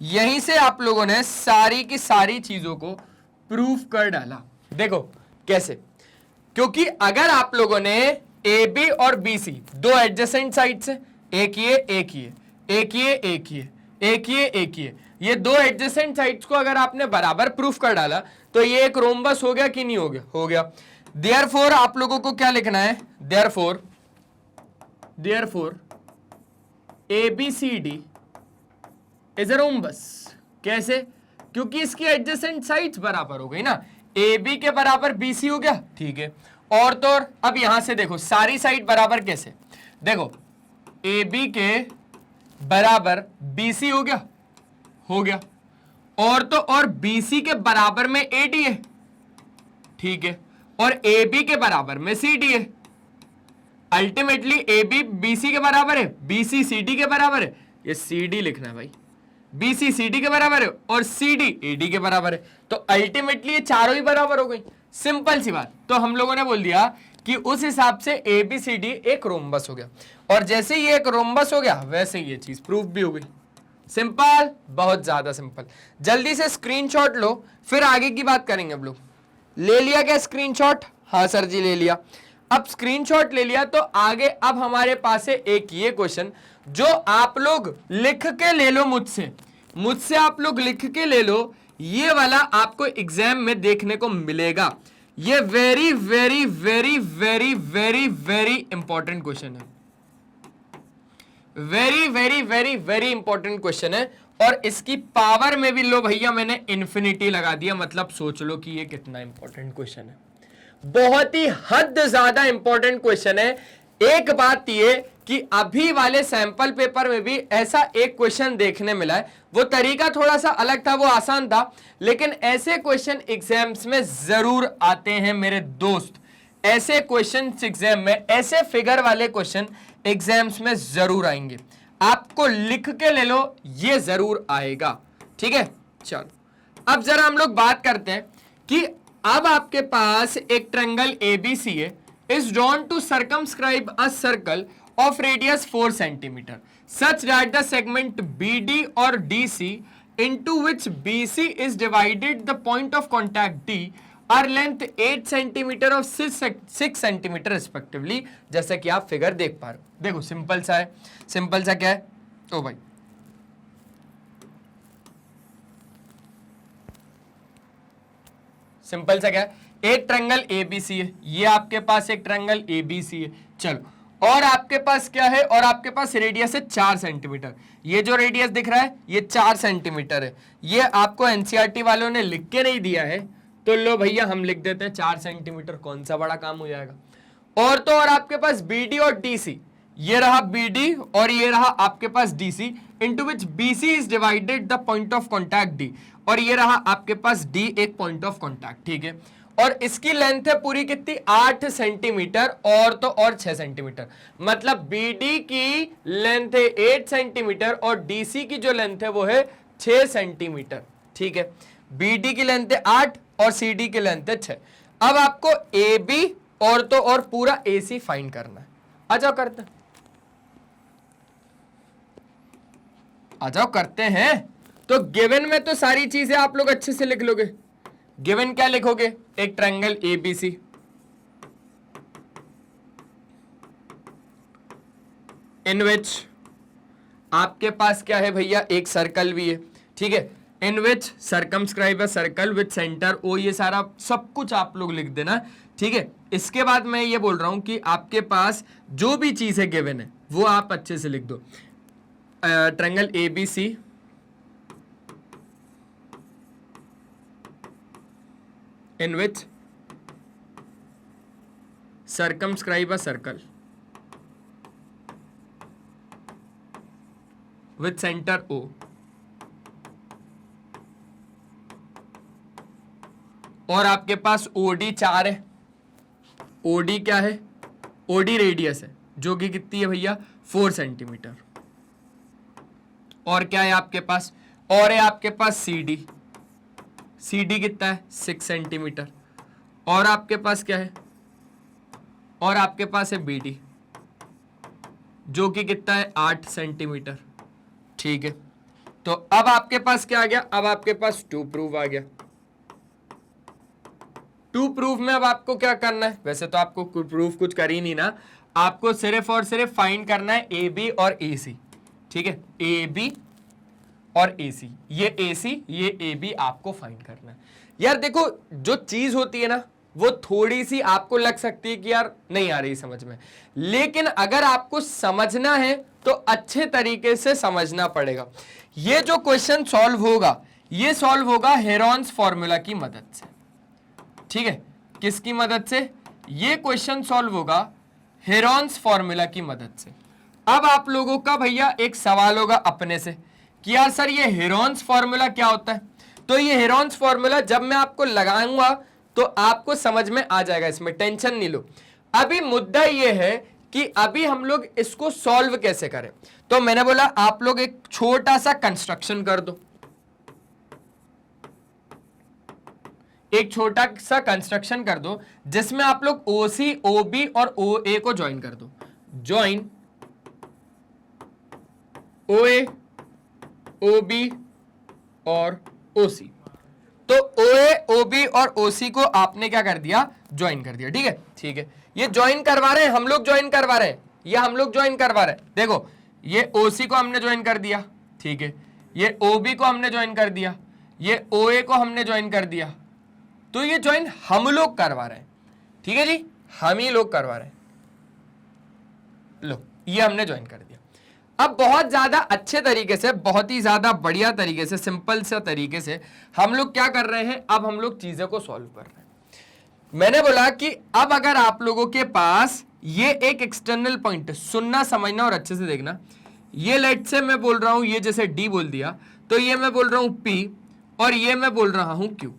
यहीं से आप लोगों ने सारी की सारी चीजों को प्रूफ कर डाला। देखो कैसे, क्योंकि अगर आप लोगों ने ए बी और बी सी दो एडजेसेंट साइड्स है, एक ये एक ये एक ये एक ये एक ये एक ये दो एडजेसेंट साइड्स को अगर आपने बराबर प्रूफ कर डाला तो ये एक रोम्बस हो गया कि नहीं हो गया, हो गया। देयरफॉर आप लोगों को क्या लिखना है, therefore A B C D is a rhombus. कैसे, क्योंकि इसकी एडजेसेंट साइड्स बराबर हो गई ना, ए बी के बराबर बी सी हो गया, ठीक है, और तो और अब यहां से देखो सारी साइड बराबर कैसे, देखो ए बी के बराबर बी सी हो गया, हो गया, और तो और बी सी के बराबर में ए डी है, ठीक है, और ए बी के बराबर में सी डी है। Ultimately A B B C के बराबर है, बी सी सी डी के बराबर है, ये सी डी लिखना है भाई, बी सी सी डी के बराबर है और सी डी ए डी के बराबर है, तो अल्टीमेटली ये चारों ही बराबर हो गई, सिंपल सी बात। तो हम लोगों ने बोल दिया कि उस हिसाब से ए बी सी डी एक रोम्बस हो गया, और जैसे ये एक रोम्बस हो गया वैसे ये चीज प्रूफ भी हो गई। सिंपल, बहुत ज्यादा सिंपल। जल्दी से स्क्रीनशॉट लो, फिर आगे की बात करेंगे हम लोग। ले लिया क्या स्क्रीनशॉट, हाँ सर जी ले लिया। अब स्क्रीनशॉट ले लिया तो आगे अब हमारे पास है एक ये क्वेश्चन जो आप लोग लिख के ले लो, मुझसे आप लोग लिख के ले लो, ये वाला आपको एग्जाम में देखने को मिलेगा। ये very very very very very very important question है, very very very very important question है, और इसकी पावर में भी लो भैया मैंने इन्फिनिटी लगा दिया, मतलब सोच लो कि ये कितना इंपॉर्टेंट क्वेश्चन है, बहुत ही हद ज्यादा इंपॉर्टेंट क्वेश्चन है। एक बात ये कि अभी वाले सैंपल पेपर में भी ऐसा एक क्वेश्चन देखने मिला है, वो तरीका थोड़ा सा अलग था, वो आसान था, लेकिन ऐसे क्वेश्चन एग्जाम्स में जरूर आते हैं मेरे दोस्त। ऐसे क्वेश्चन एग्जाम में, ऐसे फिगर वाले क्वेश्चन एग्जाम्स में जरूर आएंगे, आपको लिख के ले लो, ये जरूर आएगा, ठीक है। चलो अब जरा हम लोग बात करते हैं कि अब आपके पास एक ट्रायंगल एबीसी है, is drawn to circumscribe a circle of radius 4 centimeter such that the segment BD or DC into which BC is divided the point of contact D are length 8 centimeter और 6 centimeter respectively, जैसा कि आप figure देख पा रहे हो। देखो simple सा है, सिंपल सा क्या है, तो भाई सिंपल सा क्या है, एक ट्रायंगल एबीसी है, ये आपके पास एक ट्रायंगल एबीसी है, चलो, और आपके पास क्या है, और आपके पास रेडियस है 4 सेंटीमीटर, ये जो रेडियस दिख रहा है ये 4 सेंटीमीटर है, ये आपको एनसीईआरटी वालों ने लिख के नहीं दिया है, तो लो भैया हम लिख देते हैं 4 सेंटीमीटर, कौन सा बड़ा काम हो जाएगा। और तो और आपके पास बीडी और डीसी, ये रहा बीडी और ये रहा आपके पास DC, into which BC is divided the point of contact D, और ये रहा आपके पास डी एक पॉइंट ऑफ कॉन्टैक्ट, ठीक है। और इसकी लेंथ है पूरी कितनी 8 सेंटीमीटर और तो और 6 सेंटीमीटर, मतलब BD की लेंथ है 8 सेंटीमीटर और DC की जो लेंथ है वो है 6 सेंटीमीटर। ठीक है, BD की लेंथ है 8 और CD की लेंथ है 6। अब आपको AB और तो और पूरा AC फाइंड करना है। आ जाओ करते हैं, आ जाओ करते हैं। तो गिवन में तो सारी चीजें आप लोग अच्छे से लिख लोगे। गिवन क्या लिखोगे, एक ट्रायंगल ABC, इन विच आपके पास क्या है भैया, एक सर्कल भी है। ठीक है, in which circumscribe a circle with centre O, ये सारा सब कुछ आप लोग लिख देना। ठीक है, इसके बाद मैं ये बोल रहा हूं कि आपके पास जो भी चीज है गिवन है वो आप अच्छे से लिख दो। Triangle ABC in which circumscribe a circle with center O, और आपके पास OD 4 है। OD क्या है, OD रेडियस है जो कि कितनी है भैया 4 सेंटीमीटर। और क्या है आपके पास, और है आपके पास CD, CD कितना है 6 सेंटीमीटर। और आपके पास क्या है, और आपके पास है BD जो कि कितना है 8 सेंटीमीटर। ठीक है, तो अब आपके पास क्या आ गया, अब आपके पास टू प्रूफ आ गया। टू प्रूफ में अब आपको क्या करना है, वैसे तो आपको प्रूफ कुछ कर ही नहीं ना, आपको सिर्फ और सिर्फ फाइंड करना है AB और AC। ठीक है, AB और AC, ये AC ये AB आपको फाइंड करना है। यार देखो, जो चीज होती है ना वो थोड़ी सी आपको लग सकती है कि यार नहीं आ रही समझ में, लेकिन अगर आपको समझना है तो अच्छे तरीके से समझना पड़ेगा। ये जो क्वेश्चन सॉल्व होगा ये सॉल्व होगा हेरॉन्स फॉर्मूला की मदद से। ठीक है, किसकी मदद से, ये क्वेश्चन सॉल्व होगा हेरॉन्स फॉर्मूला की मदद से। अब आप लोगों का भैया एक सवाल होगा अपने से कि यार सर ये हेरॉन्स फॉर्मूला क्या होता है। तो ये हेरॉन्स फॉर्मूला जब मैं आपको लगाऊंगा तो आपको समझ में आ जाएगा, इसमें टेंशन नहीं लो। अभी मुद्दा ये है कि अभी हम लोग इसको सॉल्व कैसे करें। तो मैंने बोला आप लोग एक छोटा सा कंस्ट्रक्शन कर दो, एक छोटा सा कंस्ट्रक्शन कर दो जिसमें आप लोग OC, OB और OA को ज्वाइन कर दो। ज्वाइन OA, OB और OC। तो OA, OB और OC को आपने क्या कर दिया, ज्वाइन कर दिया। ठीक है, ठीक है, ये ज्वाइन करवा रहे हैं हम लोग, ज्वाइन करवा रहे हैं, ये हम लोग ज्वाइन करवा रहे हैं। देखो ये OC को हमने ज्वाइन कर दिया, ठीक है, ये OB को हमने ज्वाइन कर दिया, ये OA को हमने ज्वाइन कर दिया। तो ये ज्वाइन हम लोग करवा रहे हैं। ठीक है जी, हम ही लोग करवा रहे हैं। लो ये हमने ज्वाइन कर दिया। अब बहुत ज्यादा अच्छे तरीके से, बहुत ही ज्यादा बढ़िया तरीके से, सिंपल से तरीके से हम लोग क्या कर रहे हैं, अब हम लोग चीजें को सॉल्व कर रहे हैं। मैंने बोला कि अब अगर आप लोगों के पास ये एक एक्सटर्नल पॉइंट है, सुनना समझना और अच्छे से देखना। ये लेट से मैं बोल रहा हूं, ये जैसे D बोल दिया तो ये मैं बोल रहा हूं P और ये मैं बोल रहा हूं Q।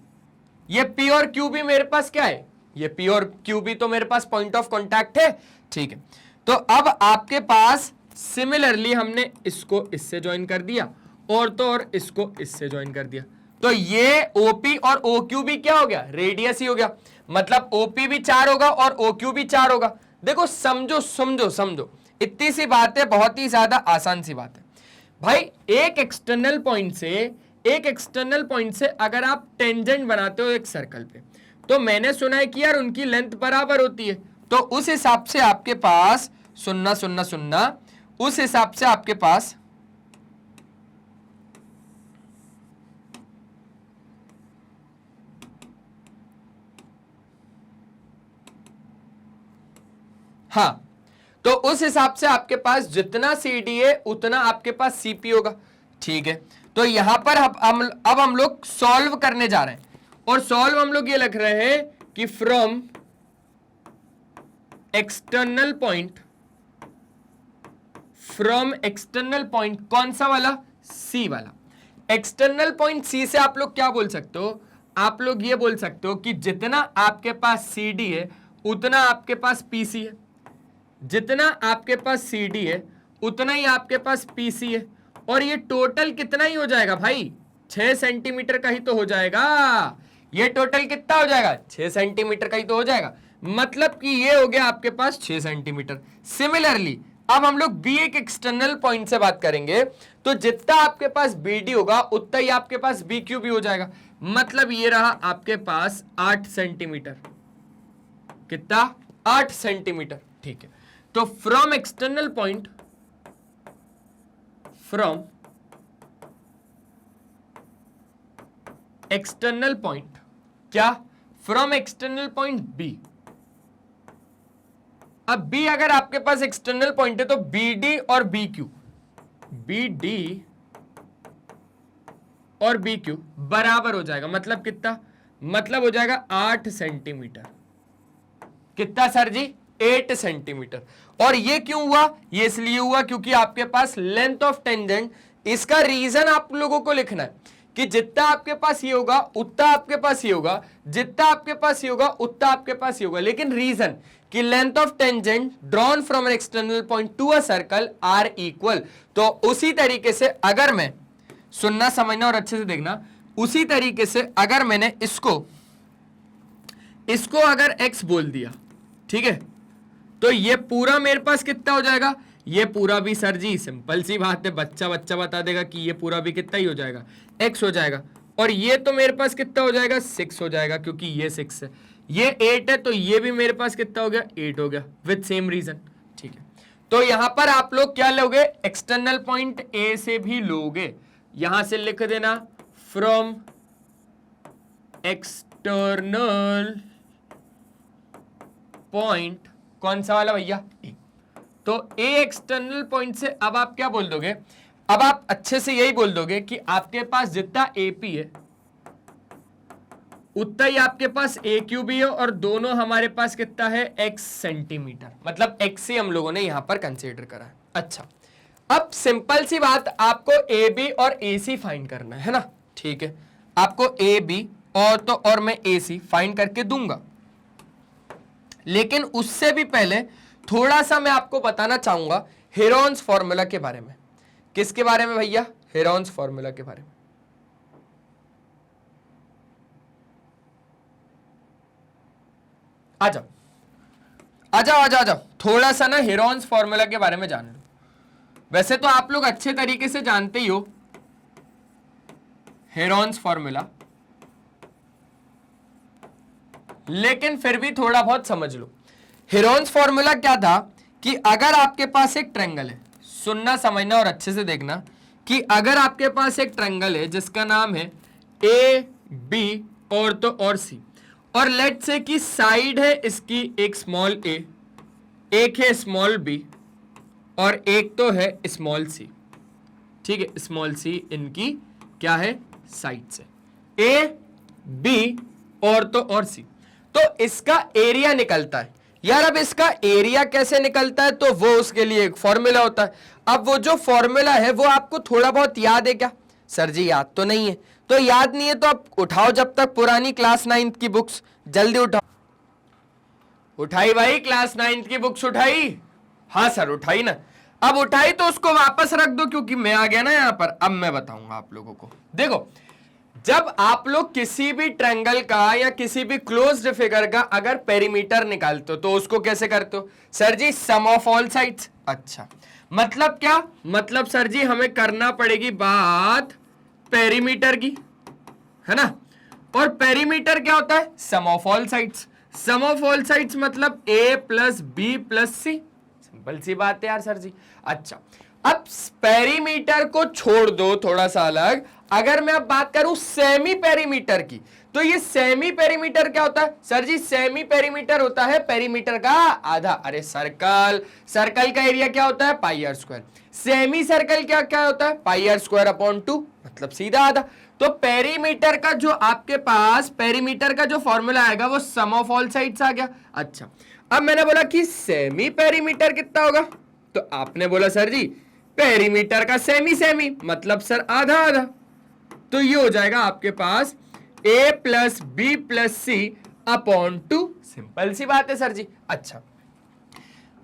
ये P और Q भी मेरे पास क्या है, ये P और Q भी तो मेरे पास पॉइंट ऑफ कॉन्टैक्ट है। ठीक है, तो अब आपके पास सिमिलरली हमने इसको इससे ज्वाइन कर दिया और तो और इसको इससे ज्वाइन कर दिया। तो ये OP और OQ भी क्या हो गया, रेडियस ही हो गया। मतलब OP भी 4 होगा और OQ भी 4 होगा। देखो समझो समझो समझो, इतनी सी बात है, बहुत ही ज्यादा आसान सी बात है भाई। एक एक्सटर्नल पॉइंट से अगर आप टेंजेंट बनाते हो एक सर्कल पे, तो मैंने सुना है कि यार उनकी लेंथ बराबर होती है। तो उस हिसाब से आपके पास, सुनना सुनना सुनना, उस हिसाब से आपके पास हाँ, तो उस हिसाब से आपके पास जितना CD है उतना आपके पास CP होगा। ठीक है, तो यहां पर अब हम लोग सॉल्व करने जा रहे हैं और सॉल्व हम लोग ये लिख रहे हैं कि फ्रॉम एक्सटर्नल पॉइंट, कौन सा वाला, C वाला। एक्सटर्नल पॉइंट C से आप लोग क्या बोल सकते हो, आप लोग ये बोल सकते हो कि जितना आपके पास CD है उतना आपके पास PC है, जितना आपके पास CD है उतना ही आपके पास PC है, और ये टोटल कितना ही हो जाएगा भाई, 6 सेंटीमीटर का ही तो हो जाएगा। ये टोटल कितना हो जाएगा, 6 सेंटीमीटर का ही तो हो जाएगा, मतलब कि ये हो गया आपके पास 6 सेंटीमीटर। सिमिलरली अब हम लोग बी एक एक्सटर्नल पॉइंट से बात करेंगे, तो जितना आपके पास BD होगा उतना ही आपके पास BQ भी हो जाएगा, मतलब ये रहा आपके पास 8 सेंटीमीटर। कितना, 8 सेंटीमीटर, ठीक है। तो from external point, from external point, क्या, फ्रॉम एक्सटर्नल पॉइंट B। अब B अगर आपके पास एक्सटर्नल पॉइंट है तो BD और BQ, BD और BQ बराबर हो जाएगा, मतलब कितना, मतलब हो जाएगा 8 सेंटीमीटर। कितना सर जी, 8 सेंटीमीटर। और ये क्यों हुआ, ये इसलिए हुआ क्योंकि आपके पास लेंथ ऑफ टेंजेंट, इसका रीजन आप लोगों को लिखना है कि जितना आपके पास ये होगा उतना आपके पास ये होगा, जितना आपके पास ये होगा उतना आपके पास ये होगा, लेकिन रीजन कि length of tangent drawn from an external point to a circle are equal. तो उसी तरीके से अगर मैं, सुनना समझना और अच्छे से देखना, उसी तरीके से अगर मैंने इसको अगर x बोल दिया, ठीक है, तो ये पूरा मेरे पास कितना हो जाएगा, ये पूरा भी सर जी सिंपल सी बात है, बच्चा बता देगा कि ये पूरा भी कितना ही हो जाएगा, x हो जाएगा, और ये तो मेरे पास कितना हो जाएगा, 6 हो जाएगा, क्योंकि ये 6 है, ये 8 है, तो ये भी मेरे पास कितना हो गया, 8 हो गया, विथ सेम रीजन, ठीक है। तो यहां पर आप लोग क्या लोगे, एक्सटर्नल पॉइंट A से भी लोगे, यहां से लिख देना फ्रॉम एक्सटर्नल पॉइंट, कौन सा वाला भैया, A। तो A एक्सटर्नल पॉइंट से अब आप क्या बोल दोगे, अब आप अच्छे से यही बोल दोगे कि आपके पास जितना AP है उतना ही आपके पास AQ भी है, और दोनों हमारे पास कितना है, x सेंटीमीटर, मतलब x से हम लोगों ने यहां पर कंसीडर करा है। अच्छा, अब सिंपल सी बात, आपको AB और AC फाइंड करना है ना, ठीक है, आपको AB और मैं AC फाइंड करके दूंगा, लेकिन उससे भी पहले थोड़ा सा मैं आपको बताना चाहूंगा हेरोन्स फॉर्मूला के बारे में। किसके बारे में भैया, हेरोन्स फॉर्मूला के बारे में। आ जाओ, थोड़ा सा ना हेरोन्स फॉर्मूला के बारे में जान लो। वैसे तो आप लोग अच्छे तरीके से जानते ही हो हेरोन्स फॉर्मूला, लेकिन फिर भी थोड़ा बहुत समझ लो। हेरोन्स फॉर्मूला क्या था कि अगर आपके पास एक ट्रायंगल है, सुनना समझना और अच्छे से देखना, कि अगर आपके पास एक ट्रायंगल है जिसका नाम है ए बी और सी, और लेट से कि साइड है इसकी एक स्मॉल ए, एक है स्मॉल बी, और एक तो है स्मॉल सी, ठीक है, स्मॉल सी इनकी क्या है, साइड से, ए बी और सी, तो इसका एरिया निकलता है। यार अब इसका एरिया कैसे निकलता है, तो वो उसके लिए एक फॉर्मूला होता है। अब वो जो फॉर्मूला है वो आपको थोड़ा बहुत याद है क्या, सर जी याद तो नहीं है, तो याद नहीं है तो आप उठाओ जब तक पुरानी क्लास 9th की बुक्स, जल्दी उठाओ। उठाई भाई, क्लास 9th की बुक्स उठाई, हाँ सर उठाई ना, अब उठाई तो उसको वापस रख दो, क्योंकि मैं आ गया ना यहां पर। अब मैं बताऊंगा आप लोगों को, देखो जब आप लोग किसी भी ट्रायंगल का या किसी भी क्लोज्ड फिगर का अगर पेरीमीटर निकालते हो तो उसको कैसे करते हो, sir ji sum of all sides. अच्छा, मतलब क्या, मतलब सर जी हमें करना पड़ेगी बात पेरीमीटर की, है ना, और पेरीमीटर क्या होता है, sum of all sides. Sum of all sides मतलब a plus B plus C, simple सी बात है यार सर जी। अच्छा, अब पेरीमीटर को छोड़ दो थोड़ा सा अलग, अगर मैं अब बात करूं सेमी पेरीमीटर की, तो ये सेमी पेरीमीटर क्या होता है, सर जी सेमी पेरीमीटर होता है पेरीमीटर का आधा। अरे सर्कल का एरिया क्या होता है, पाई आर स्क्वायर। सेमी सर्कल क्या होता है, पाई आर स्क्वायर अपॉन 2, मतलब सीधा आधा। तो पेरीमीटर का जो आपके पास पेरीमीटर का जो फॉर्मूला आएगा वो सम ऑफ ऑल साइड्स आ गया। अच्छा, अब मैंने बोला कि सेमी पेरीमीटर कितना होगा, तो आपने बोला सर जी पेरीमीटर का सेमी, मतलब सर आधा आधा, तो ये हो जाएगा आपके पास ए प्लस बी प्लस सी अपॉन 2। सिंपल सी बात है सर जी। अच्छा,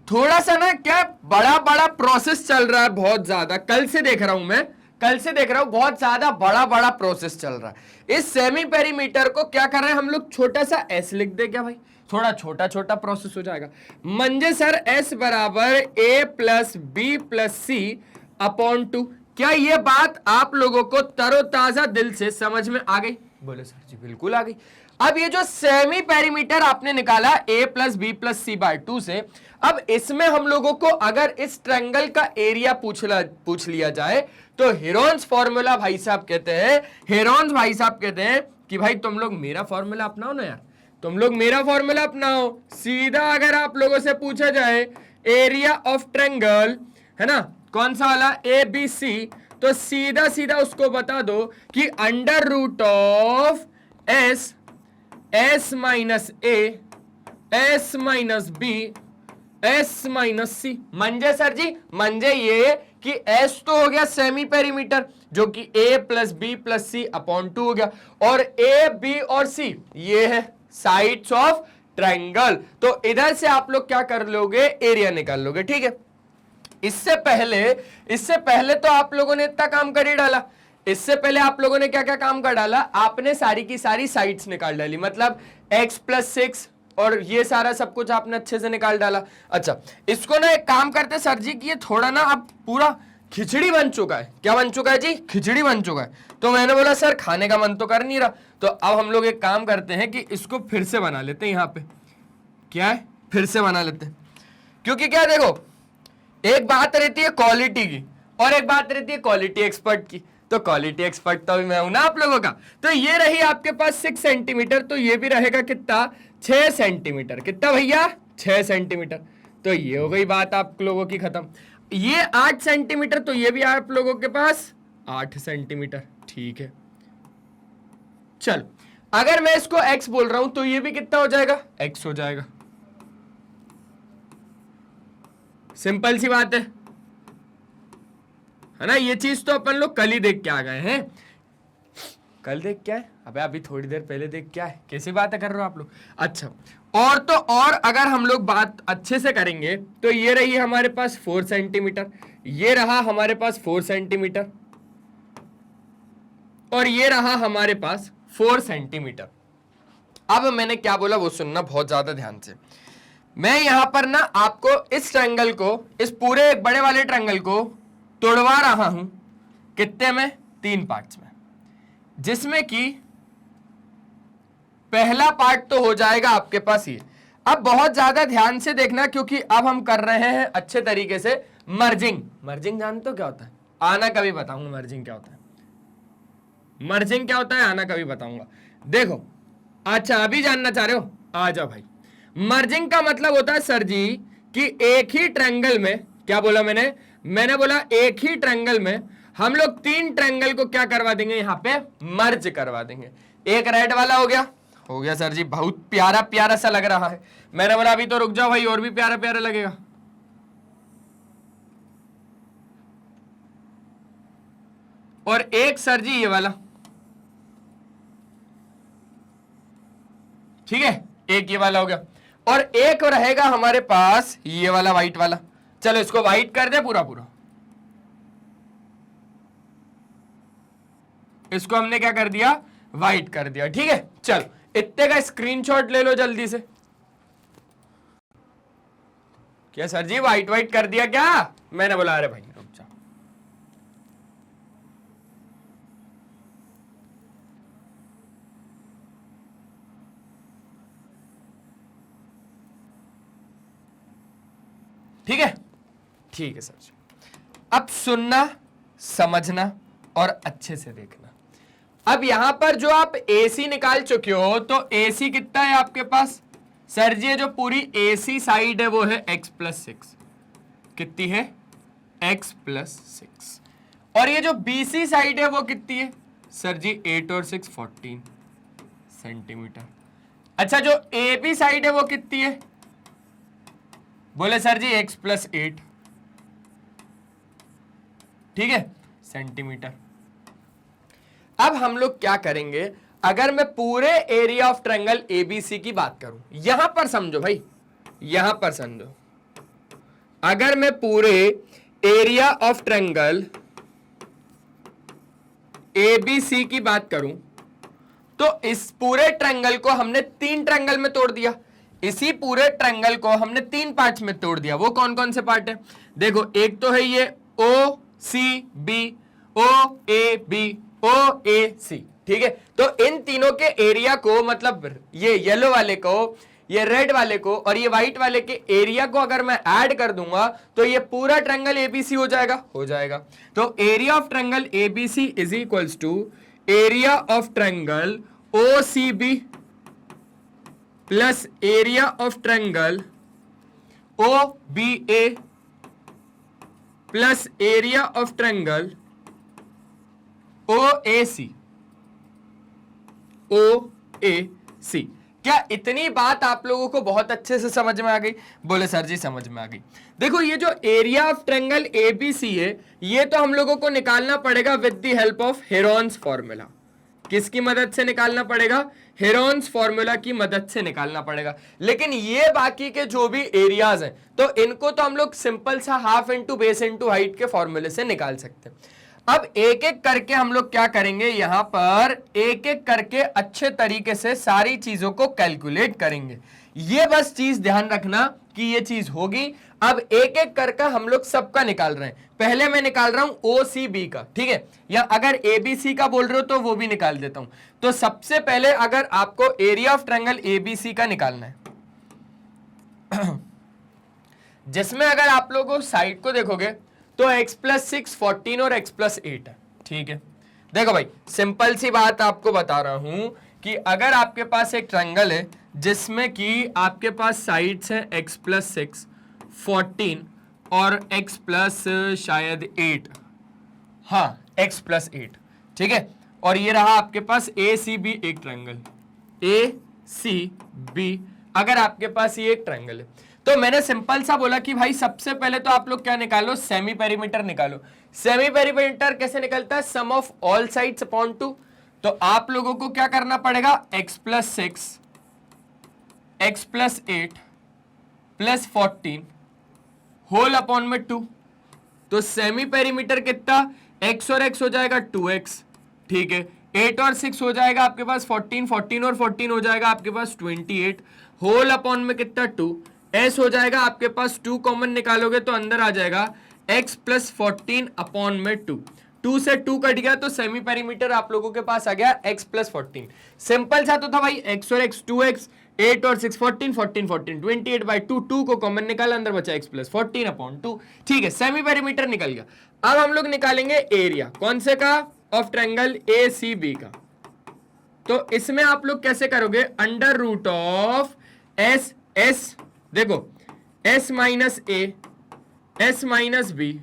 थोड़ा सा ना क्या बड़ा बड़ा प्रोसेस चल रहा है, बहुत ज्यादा, कल से देख रहा हूं मैं, कल से देख रहा हूं बहुत ज्यादा बड़ा बड़ा प्रोसेस चल रहा है। इस सेमी पेरीमीटर को क्या कर रहे हैं हम लोग, छोटा सा एस लिख दे क्या भाई, थोड़ा छोटा छोटा प्रोसेस हो जाएगा। मंजे सर एस बराबर ए प्लस बी प्लस सी अपॉन 2। क्या ये बात आप लोगों को तरोताजा दिल से समझ में आ गई? बोले सर जी बिल्कुल आ गई। अब ये जो सेमी पेरीमीटर आपने निकाला a plus B plus C by 2 से, अब इसमें हम लोगों को अगर इस ट्रायंगल का एरिया पूछ लिया जाए तो हेरोन्स फॉर्मूला भाई साहब कहते हैं, हेरोन्स भाई साहब कहते हैं कि भाई तुम लोग मेरा फॉर्मूला अपनाओ ना यार, तुम लोग मेरा फॉर्मूला अपनाओ। सीधा अगर आप लोगों से पूछा जाए एरिया ऑफ ट्रायंगल, है ना, कौन सा वाला, ए बी सी, तो सीधा सीधा उसको बता दो कि under root of S, S minus A, S minus B, S minus C. मंजे सर जी, मंजे ये कि एस तो हो गया सेमी पेरीमीटर जो कि ए प्लस बी प्लस सी अपॉन 2 हो गया, और ए बी और सी ये है साइड्स ऑफ ट्रायंगल। तो इधर से आप लोग क्या कर लोगे, एरिया निकाल लोगे। ठीक है, इससे पहले तो आप लोगों ने इतना काम कर ही डाला। इससे पहले आप लोगों ने क्या क्या काम कर डाला, आपने सारी की सारी साइड्स निकाल डाली, मतलब x प्लस 6 और ये सारा सब कुछ आपने अच्छे से निकाल डाला। अच्छा, इसको ना एक काम करते सर जी कि ये थोड़ा ना अब पूरा खिचड़ी बन चुका है। क्या बन चुका है जी, खिचड़ी बन चुका है। तो मैंने बोला सर खाने का मन तो कर नहीं रहा, तो अब हम लोग एक काम करते हैं कि इसको फिर से बना लेते हैं। यहाँ पे क्या है, फिर से बना लेते हैं, क्योंकि क्या देखो, एक बात रहती है क्वालिटी की और एक बात रहती है क्वालिटी एक्सपर्ट की। तो क्वालिटी एक्सपर्ट तो अभी मैं हूं ना आप लोगों का। तो ये रही आपके पास 6 सेंटीमीटर, तो ये भी रहेगा कितना, 6 सेंटीमीटर। कितना भैया, 6 सेंटीमीटर। तो ये हो गई बात आप लोगों की खत्म। ये 8 सेंटीमीटर, तो ये भी आप लोगों के पास 8 सेंटीमीटर। ठीक है, चल अगर मैं इसको x बोल रहा हूं तो ये भी कितना हो जाएगा, x हो जाएगा। सिंपल सी बात है ना। ये चीज तो अपन लोग कल ही देख के आ गए हैं। कल देख क्या है, अबे अभी थोड़ी देर पहले देख क्या है, कैसी बातें कर रहे हो आप लोग। अच्छा, और तो और अगर हम लोग बात अच्छे से करेंगे तो ये रही हमारे पास 4 सेंटीमीटर, ये रहा हमारे पास 4 सेंटीमीटर, और ये रहा हमारे पास 4 सेंटीमीटर। अब मैंने क्या बोला वो सुनना बहुत ज्यादा ध्यान से। मैं यहां पर ना आपको इस ट्रायंगल को, इस पूरे बड़े वाले ट्रायंगल को तोड़वा रहा हूं कितने में, 3 पार्ट्स में, जिसमें कि पहला पार्ट तो हो जाएगा आपके पास ये। अब बहुत ज्यादा ध्यान से देखना, क्योंकि अब हम कर रहे हैं अच्छे तरीके से मर्जिंग। मर्जिंग जानते हो क्या होता है, आना कभी बताऊंगा मर्जिंग क्या होता है। मर्जिंग क्या होता है आना कभी बताऊंगा। देखो, अच्छा अभी जानना चाह रहे हो, आ जाओ भाई। मर्जिंग का मतलब होता है सर जी कि एक ही ट्रायंगल में, क्या बोला मैंने बोला एक ही ट्रायंगल में हम लोग 3 ट्रायंगल को क्या करवा देंगे, यहां पे मर्ज करवा देंगे। एक रेड वाला हो गया सर जी, बहुत प्यारा प्यारा सा लग रहा है। मैंने बोला अभी तो रुक जाओ भाई, और भी प्यारा प्यारा लगेगा। और एक सर जी ये वाला, ठीक है, एक ये वाला हो गया, और एक रहेगा हमारे पास ये वाला व्हाइट वाला। चलो इसको व्हाइट कर दे पूरा पूरा। इसको हमने क्या कर दिया, व्हाइट कर दिया। ठीक है, चलो इतने का स्क्रीनशॉट ले लो जल्दी से। क्या सर जी व्हाइट व्हाइट कर दिया क्या, मैंने बोला अरे भाई रुक जा। ठीक है, ठीक है सर जी। अब सुनना, समझना और अच्छे से देखना। अब यहां पर जो आप AC निकाल चुके हो, तो AC कितना है आपके पास सर जी, जो पूरी AC साइड है वो है x प्लस 6। कितनी है, x प्लस 6। और ये जो BC साइड है वो कितनी है सर जी, 8 और 6 14 सेंटीमीटर। अच्छा, जो AB साइड है वो कितनी है, बोले सर जी x प्लस 8, ठीक है, सेंटीमीटर। अब हम लोग क्या करेंगे, अगर मैं पूरे एरिया ऑफ ट्रायंगल एबीसी की बात करूं, यहां पर समझो भाई, यहां पर समझो, अगर मैं पूरे एरिया ऑफ ट्रायंगल एबीसी की बात करूं तो इस पूरे ट्रायंगल को हमने 3 ट्रायंगल में तोड़ दिया। इसी पूरे ट्रायंगल को हमने 3 पार्ट्स में तोड़ दिया। वो कौन कौन से पार्ट है? देखो, एक तो है ये ओ C B, O A B, ओ ए सी, ठीक है। तो इन तीनों के एरिया को, मतलब ये येलो वाले को, ये रेड वाले को और ये व्हाइट वाले के एरिया को अगर मैं ऐड कर दूंगा तो ये पूरा ट्रायंगल एबीसी हो जाएगा। तो area of triangle ABC is equals to area of triangle OCB plus area of triangle OBA plus area of triangle OAC. क्या इतनी बात आप लोगों को बहुत अच्छे से समझ में आ गई? बोले सर जी समझ में आ गई। देखो, ये जो एरिया ऑफ ट्रायंगल एबीसी है, ये तो हम लोगों को निकालना पड़ेगा with the help of Heron's formula. किसकी मदद से निकालना पड़ेगा? हेरोन्स फॉर्मूला की मदद से निकालना पड़ेगा। लेकिन ये बाकी के जो भी एरियाज हैं, तो इनको तो हम लोग सिंपल सा half into base into height के फॉर्मूले से निकाल सकते हैं। अब एक एक करके हम लोग क्या करेंगे, यहां पर एक एक करके अच्छे तरीके से सारी चीजों को कैलकुलेट करेंगे। ये बस चीज ध्यान रखना कि ये चीज होगी। अब एक एक करके हम लोग सबका निकाल रहे हैं। पहले मैं निकाल रहा हूं ओसीबी का, ठीक है, या अगर एबीसी का बोल रहे हो तो वो भी निकाल देता हूं। तो सबसे पहले अगर आपको एरिया ऑफ ट्रायंगल एबीसी का निकालना है जिसमें अगर आप लोगों साइड को देखोगे तो x प्लस 6 14 और x प्लस 8 है, ठीक है। देखो भाई, सिंपल सी बात आपको बता रहा हूं कि अगर आपके पास एक ट्रायंगल है जिसमें कि आपके पास साइड्स है x प्लस 6 14 और x प्लस शायद 8, हाँ x प्लस 8, ठीक है। और ये रहा आपके पास ए सी बी एक ट्रायंगल, ए सी बी अगर आपके पास ये एक ट्रायंगल है, तो मैंने सिंपल सा बोला कि भाई सबसे पहले तो आप लोग क्या निकालो, सेमी पेरीमीटर निकालो। सेमी पेरीमीटर कैसे निकलता है? Sum of all sides upon 2। तो आप लोगों को क्या करना पड़ेगा? x plus 6 x plus 8 plus 14 whole upon में 2। तो सेमी पेरीमीटर कितना? x और x हो जाएगा 2x, ठीक है। 8 और 6 हो जाएगा आपके पास 14, 14 और 14 हो जाएगा आपके पास 28, होल अपॉन में कितना? 2। s हो जाएगा आपके पास 2 कॉमन निकालोगे तो अंदर आ जाएगा x प्लस 14 अपॉन में 2। 2 से 2 कट गया तो सेमी पेरीमीटर आप लोगों के पास आ गया x प्लस 14। सिंपल सा तो था भाई, x और x 2x, 8 और 6 14, 14 14 28 बाई 2, 2 को कॉमन निकाला, अंदर बचा x प्लस 14 अपॉन 2, ठीक है। सेमी पेरीमीटर निकल गया। अब हम लोग निकालेंगे एरिया, कौन से का? Of triangle A C B का। तो इसमें आप लोग कैसे करोगे? अंडर रूट ऑफ एस, देखो s minus A, s minus B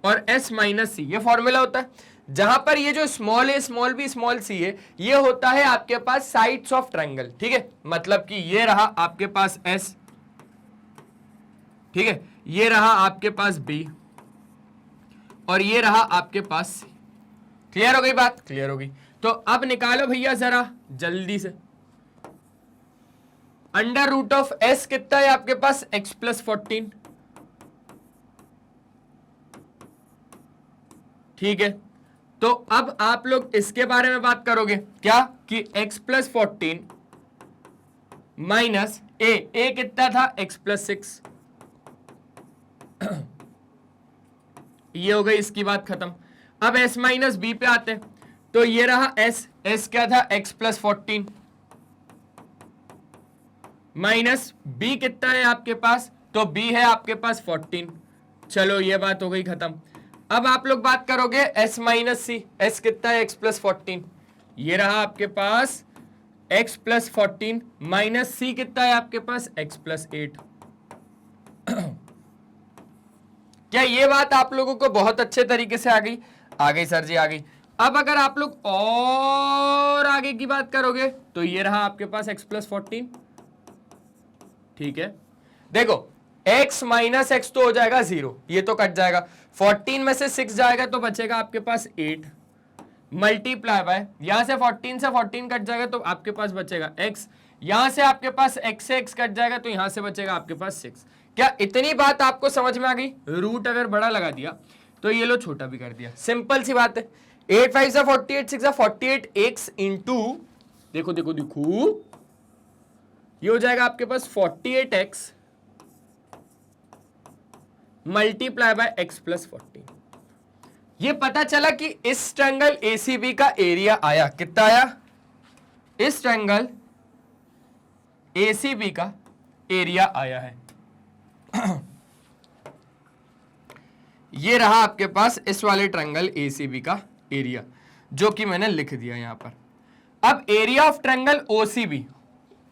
और s माइनस सी, ये फॉर्मूला होता है। जहां पर ये जो small A small B small C है, ये होता है आपके पास साइड्स ऑफ ट्रायंगल, ठीक है। मतलब कि ये रहा आपके पास s, ठीक है, ये रहा आपके पास b और ये रहा आपके पास c। क्लियर हो गई बात? क्लियर हो गई। तो अब निकालो भैया जरा जल्दी से। अंडर रूट ऑफ s कितना है आपके पास? x प्लस 14, ठीक है। तो अब आप लोग इसके बारे में बात करोगे क्या कि x प्लस 14 माइनस ए कितना था? x plus 6। ये हो गई इसकी बात खत्म। अब s माइनस बी पे आते हैं, तो ये रहा s क्या था? x प्लस 14 माइनस बी कितना है आपके पास? तो b है आपके पास 14। चलो ये बात हो गई खत्म। अब आप लोग बात करोगे s माइनस सी, s कितना है? x प्लस 14, ये रहा आपके पास x प्लस 14 माइनस सी कितना है आपके पास? x plus 8। क्या ये बात आप लोगों को बहुत अच्छे तरीके से आ गई? आ गई सर जी, आ गई। अब अगर आप लोग और आगे की बात करोगे तो ये रहा आपके पास x प्लस 14, ठीक है। देखो x माइनस एक्स तो हो जाएगा 0, ये तो कट जाएगा। 14 में से 6 जाएगा तो बचेगा आपके पास 8। मल्टीप्लाई बाय, यहां से 14 कट जाएगा तो आपके पास बचेगा x, यहां से आपके पास x से x कट जाएगा तो यहां से बचेगा आपके पास 6। क्या इतनी बात आपको समझ में आ गई? रूट अगर बड़ा लगा दिया तो ये लो छोटा भी कर दिया, सिंपल सी बात है। 8 5 सा 48, 6 सा 48 x इंटू, देखो देखो देखो, ये हो जाएगा आपके पास 48x multiply by x plus 14। ये पता चला कि इस ट्रायंगल ACB का एरिया आया, कितना आया? इस ट्रायंगल ACB का एरिया आया है। ये रहा आपके पास इस वाले ट्रायंगल ACB का एरिया, जो कि मैंने लिख दिया यहां पर। अब area of triangle OCB,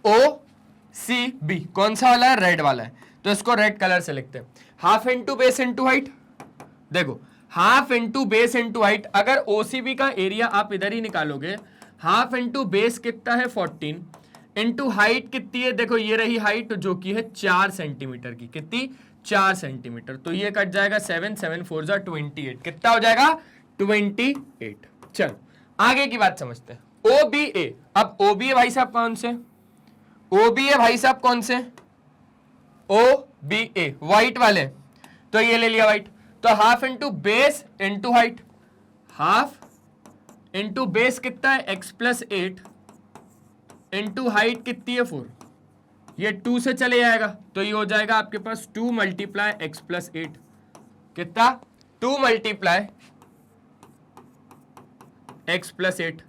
OCB कौन सा वाला है? रेड वाला है, तो इसको रेड कलर से लिखते हैं। Half into base into height, देखो half into base into height, अगर OCB का एरिया आप इधर ही निकालोगे, हाफ इंटू बेस कितना है 14 इंटू हाइट कितनी है, देखो ये रही हाइट जो कि है 4 सेंटीमीटर की, कितनी? 4 सेंटीमीटर, तो ये कट जाएगा 7 7 4 जा 28, कितना हो जाएगा? 28। चलो आगे की बात समझते हैं। OBA, अब OBA भाई साहब कौन से? OBA भाई साहब कौन से? OBA व्हाइट वाले, तो ये ले लिया व्हाइट, तो half into base into height, half into base कितना है? x प्लस 8 इंटू हाइट कितनी है 4, ये 2 से चले जाएगा तो ये हो जाएगा आपके पास 2 मल्टीप्लाई x प्लस 8, कितना? 2 मल्टीप्लाई x प्लस 8,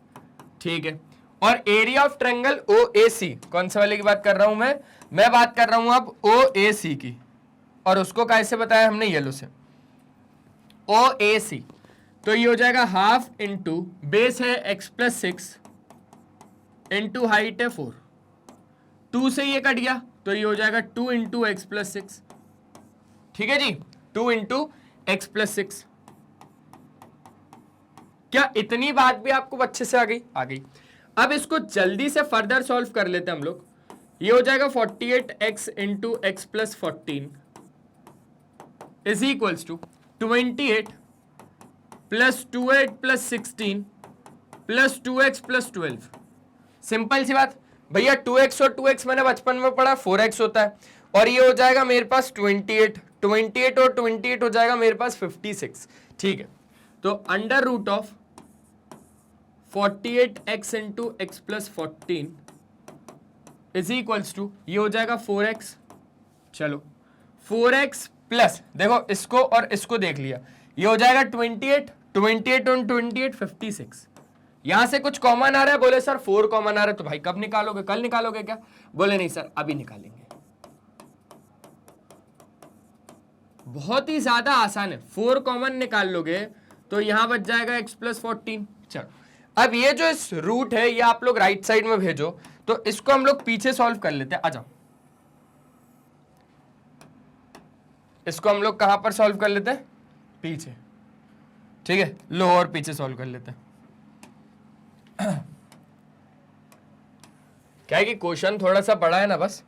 ठीक है। और एरिया ऑफ ट्रायंगल OAC, कौन से वाले की बात कर रहा हूं मैं बात कर रहा हूं अब OAC की, और उसको कैसे बताया हमने? येलो से। OAC, तो ये हो जाएगा हाफ इंटू बेस है x प्लस 6 इंटू हाइट है 4, 2 से ये कट गया तो ये हो जाएगा 2 इंटू एक्स प्लस 6, ठीक है जी, 2 इंटू एक्स प्लस 6। क्या इतनी बात भी आपको अच्छे से आ गई? आ गई। अब इसको जल्दी से फर्दर सॉल्व कर लेते हैं हम लोग। ये हो जाएगा 48x into x plus 14 is equals to 28 plus 2x plus 16 plus 2x plus 12। Simple सी बात भैया, 2x और 2x मैंने बचपन में पढ़ा 4x होता है, और ये हो जाएगा मेरे पास 28, 28 और 28 हो जाएगा मेरे पास 56, ठीक है। तो under root of 48x into x plus 14 is equals to, ये हो जाएगा 4x, चलो 4x प्लस, देखो इसको और इसको देख लिया, ये हो जाएगा 28, 28 और 28 56। यहां से कुछ कॉमन आ रहा है, बोले सर 4 कॉमन आ रहा है, तो भाई कब निकालोगे? कल निकालोगे क्या? बोले नहीं सर अभी निकालेंगे। बहुत ही ज्यादा आसान है, 4 कॉमन निकाल लोगे तो यहां बच जाएगा x प्लस 14। चलो अब ये जो इस रूट है ये आप लोग राइट साइड में भेजो, तो इसको हम लोग पीछे सॉल्व कर लेते हैं। आ जाओ, इसको हम लोग कहां पर सॉल्व कर लेते हैं? पीछे, ठीक है। लो और पीछे सॉल्व कर लेते हैं। क्या है कि क्वेश्चन थोड़ा सा बड़ा है ना, बस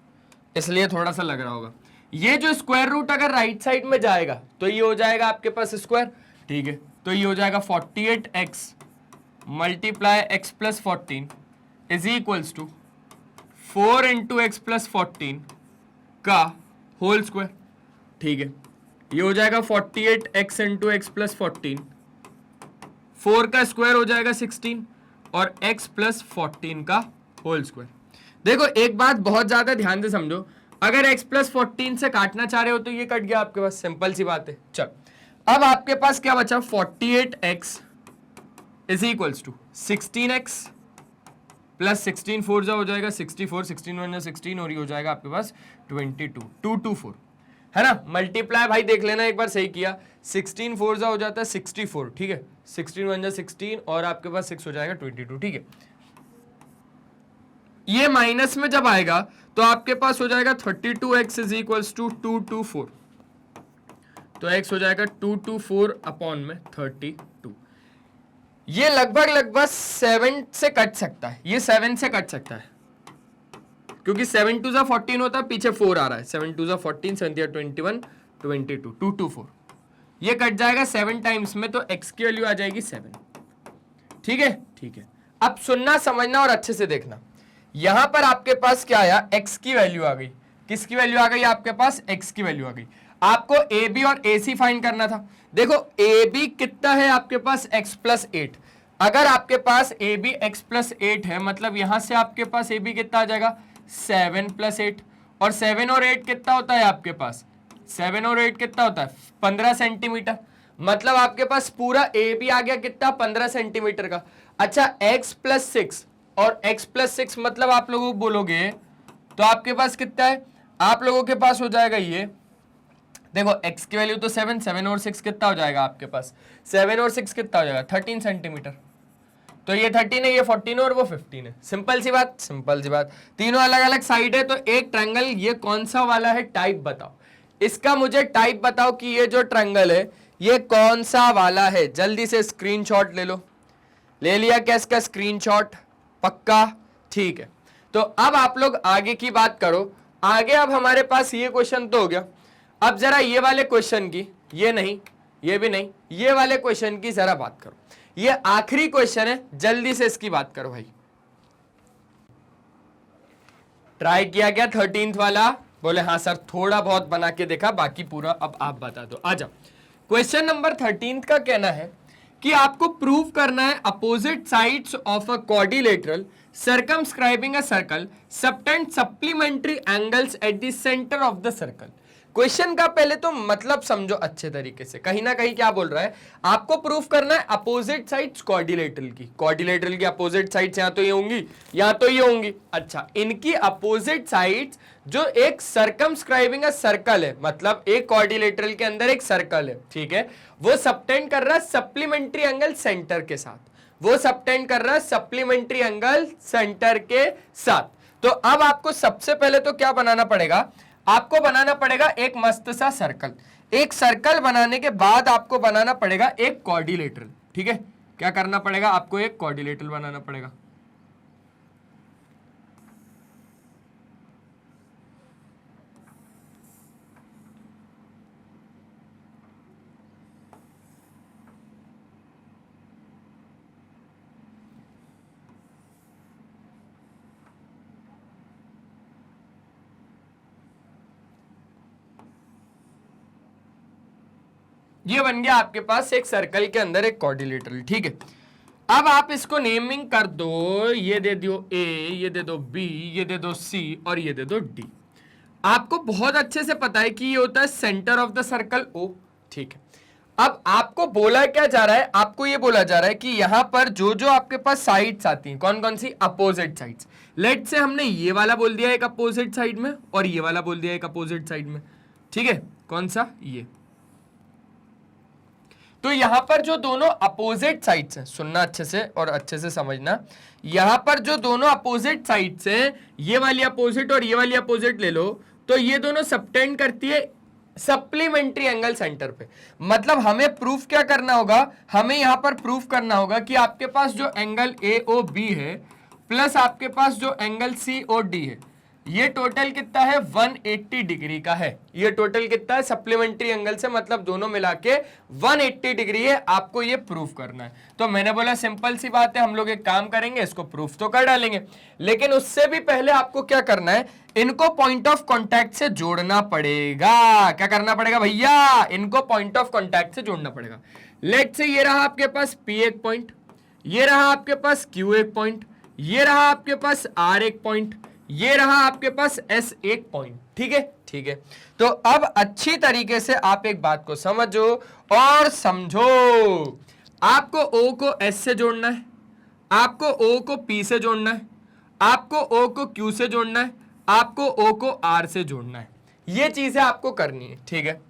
इसलिए थोड़ा सा लग रहा होगा। ये जो स्क्वायर रूट अगर राइट साइड में जाएगा तो ये हो जाएगा आपके पास स्क्वायर, ठीक है। तो ये हो जाएगा 48x multiply x plus 14 is equals to 4 into x plus 14 का होल स्क्वायर, ठीक है। ये हो जाएगा 48x इंटू एक्स प्लस 14, 4 का स्क्वायर हो जाएगा 16 और x प्लस 14 का होल स्क्वायर। देखो एक बात बहुत ज्यादा ध्यान से समझो, अगर x प्लस 14 से काटना चाह रहे हो तो ये कट गया आपके पास, सिंपल सी बात है। चल अब आपके पास क्या बचा? 48x is equals to 16x plus 16 4 जा हो जाएगा 64, 16 1 16 और ये हो जाएगा आपके पास 22, 224 है ना। मल्टीप्लाई भाई देख लेना एक बार, सही किया, 16 4 जा हो जाता है 64, ठीक है। 16 1 16 और आपके पास 6 हो जाएगा 22, ठीक है। ये माइनस में जब आएगा तो आपके पास हो जाएगा 32x इज इक्वल्स टू 224, तो x हो जाएगा 224 अपॉन में 32। ये लगभग 7 से कट सकता है, ये 7 से कट सकता है क्योंकि 7 2 14 होता है, पीछे 4 आ रहा है, 7 2 14 7 21 22 224, ये कट जाएगा 7 टाइम्स में, तो x की वैल्यू आ जाएगी 7, ठीक है, ठीक है। अब सुनना समझना और अच्छे से देखना। यहां पर आपके पास क्या आया, एक्स की वैल्यू आ गई। किसकी वैल्यू आ गई आपके पास, एक्स की वैल्यू आ गई। आपको ए बी और ए सी फाइंड करना था। देखो ए बी कितना है आपके पास, एक्स प्लस 8। अगर आपके पास ए बी एक्स प्लस 8 है, मतलब यहां से आपके पास ए बी कितना आ जाएगा, 7 प्लस 8। और 7 और 8 कितना होता है आपके पास, 7 और 8 कितना होता है, 15 सेंटीमीटर। मतलब आपके पास पूरा ए बी आ गया कितना, 15 सेंटीमीटर का। अच्छा x प्लस 6 और x प्लस 6 मतलब आप लोगों को बोलोगे तो आपके पास कितना है, आप लोगों के पास हो जाएगा ये, देखो x की वैल्यू तो 7, 7 और 6 कितना हो जाएगा आपके पास, 7 और 6 कितना हो जाएगा, 13 सेंटीमीटर। तो ये 13 है, ये 14 और वो 15 है। सिंपल सी बात, सिंपल सी बात। तीनों अलग अलग साइड है, तो एक ट्रायंगल ये कौन सा वाला है, टाइप बताओ इसका, मुझे टाइप बताओ कि ये जो ट्रायंगल है ये कौन सा वाला है। जल्दी से स्क्रीनशॉट ले लो। ले लिया क्या इसका स्क्रीनशॉट, पक्का, ठीक है। तो अब आप लोग आगे की बात करो। आगे अब हमारे पास ये क्वेश्चन तो हो गया। अब जरा ये वाले क्वेश्चन की, ये नहीं, ये भी नहीं, ये वाले क्वेश्चन की जरा बात करो। ये आखिरी क्वेश्चन है, जल्दी से इसकी बात करो भाई। ट्राई किया क्या 13th वाला, बोले हाँ सर थोड़ा बहुत बना के देखा, बाकी पूरा अब आप बता दो। आ जाओ। क्वेश्चन नंबर 13 का कहना है कि आपको प्रूव करना है opposite sides of a quadrilateral circumscribing a circle subtend supplementary angles eight the centre of the circle. Question का पहले तो मतलब समझो अच्छे तरीके से। कहीं ना कहीं क्या बोल रहा है, आपको प्रूफ करना है अपोजिट साइड्स क्वाड्रिलेटरल की। क्वाड्रिलेटरल की अपोजिट साइड्स यहां तो ये होंगी, यहां तो ये होंगी। अच्छा, इनकी अपोजिट साइड्स जो एक सर्कमस्क्राइबिंग अ सर्कल है, मतलब एक क्वाड्रिलेटरल के अंदर एक सर्कल है, ठीक है, वो सबटेंड कर रहा है सप्लीमेंट्री एंगल सेंटर के साथ। वो सबटेंड कर रहा है सप्लीमेंट्री एंगल सेंटर के साथ। तो अब आपको सबसे पहले तो क्या बनाना पड़ेगा, आपको बनाना पड़ेगा एक मस्त सा सर्कल। एक सर्कल बनाने के बाद आपको बनाना पड़ेगा एक क्वाड्रिलेटरल। ठीक है, क्या करना पड़ेगा आपको, एक क्वाड्रिलेटरल बनाना पड़ेगा। ये बन गया आपके पास एक सर्कल के अंदर एक क्वाड्रिलेटरल। ठीक है, अब आप इसको नेमिंग कर दो, ये दे दो ए, ये दे दो बी, ये दे दो सी और ये दे दो डी। आपको बहुत अच्छे से पता है कि ये होता है centre of the circle O. ठीक है, अब आपको बोला क्या जा रहा है, आपको ये बोला जा रहा है कि यहां पर जो जो आपके पास साइड्स आती हैं, कौन कौन सी, अपोजिट साइड्स। लेट से हमने ये वाला बोल दिया एक अपोजिट साइड में और ये वाला बोल दिया एक अपोजिट साइड में। ठीक है, कौन सा, ये। तो यहां पर जो दोनों अपोजिट साइड्स हैं, सुनना अच्छे से और अच्छे से समझना, यहां पर जो दोनों अपोजिट साइड्स हैं, ये वाली अपोजिट और ये वाली अपोजिट ले लो, तो ये दोनों सबटेंड करती है सप्लीमेंट्री एंगल सेंटर पे। मतलब हमें प्रूफ क्या करना होगा, हमें यहां पर प्रूफ करना होगा कि आपके पास जो एंगल ए ओ बी है प्लस आपके पास जो एंगल सी ओ डी है, ये टोटल कितना है, 180 डिग्री का है। ये टोटल कितना है सप्लीमेंट्री एंगल से, मतलब दोनों मिला के 180 डिग्री है। आपको ये प्रूफ करना है। तो मैंने बोला सिंपल सी बात है, हम लोग एक काम करेंगे, इसको प्रूफ तो कर डालेंगे, लेकिन उससे भी पहले आपको क्या करना है, इनको पॉइंट ऑफ कॉन्टैक्ट से जोड़ना पड़ेगा। क्या करना पड़ेगा भैया, इनको पॉइंट ऑफ कॉन्टैक्ट से जोड़ना पड़ेगा। लेट से ये रहा आपके पास P एक पॉइंट, ये रहा आपके पास Q एक पॉइंट, ये रहा आपके पास R एक पॉइंट, ये रहा आपके पास S एक पॉइंट। ठीक है, ठीक है। तो अब अच्छी तरीके से आप एक बात को समझो और समझो। आपको O को S से जोड़ना है, आपको O को P से जोड़ना है, आपको O को Q से जोड़ना है, आपको O को R से जोड़ना है। ये चीजें आपको करनी है। ठीक है,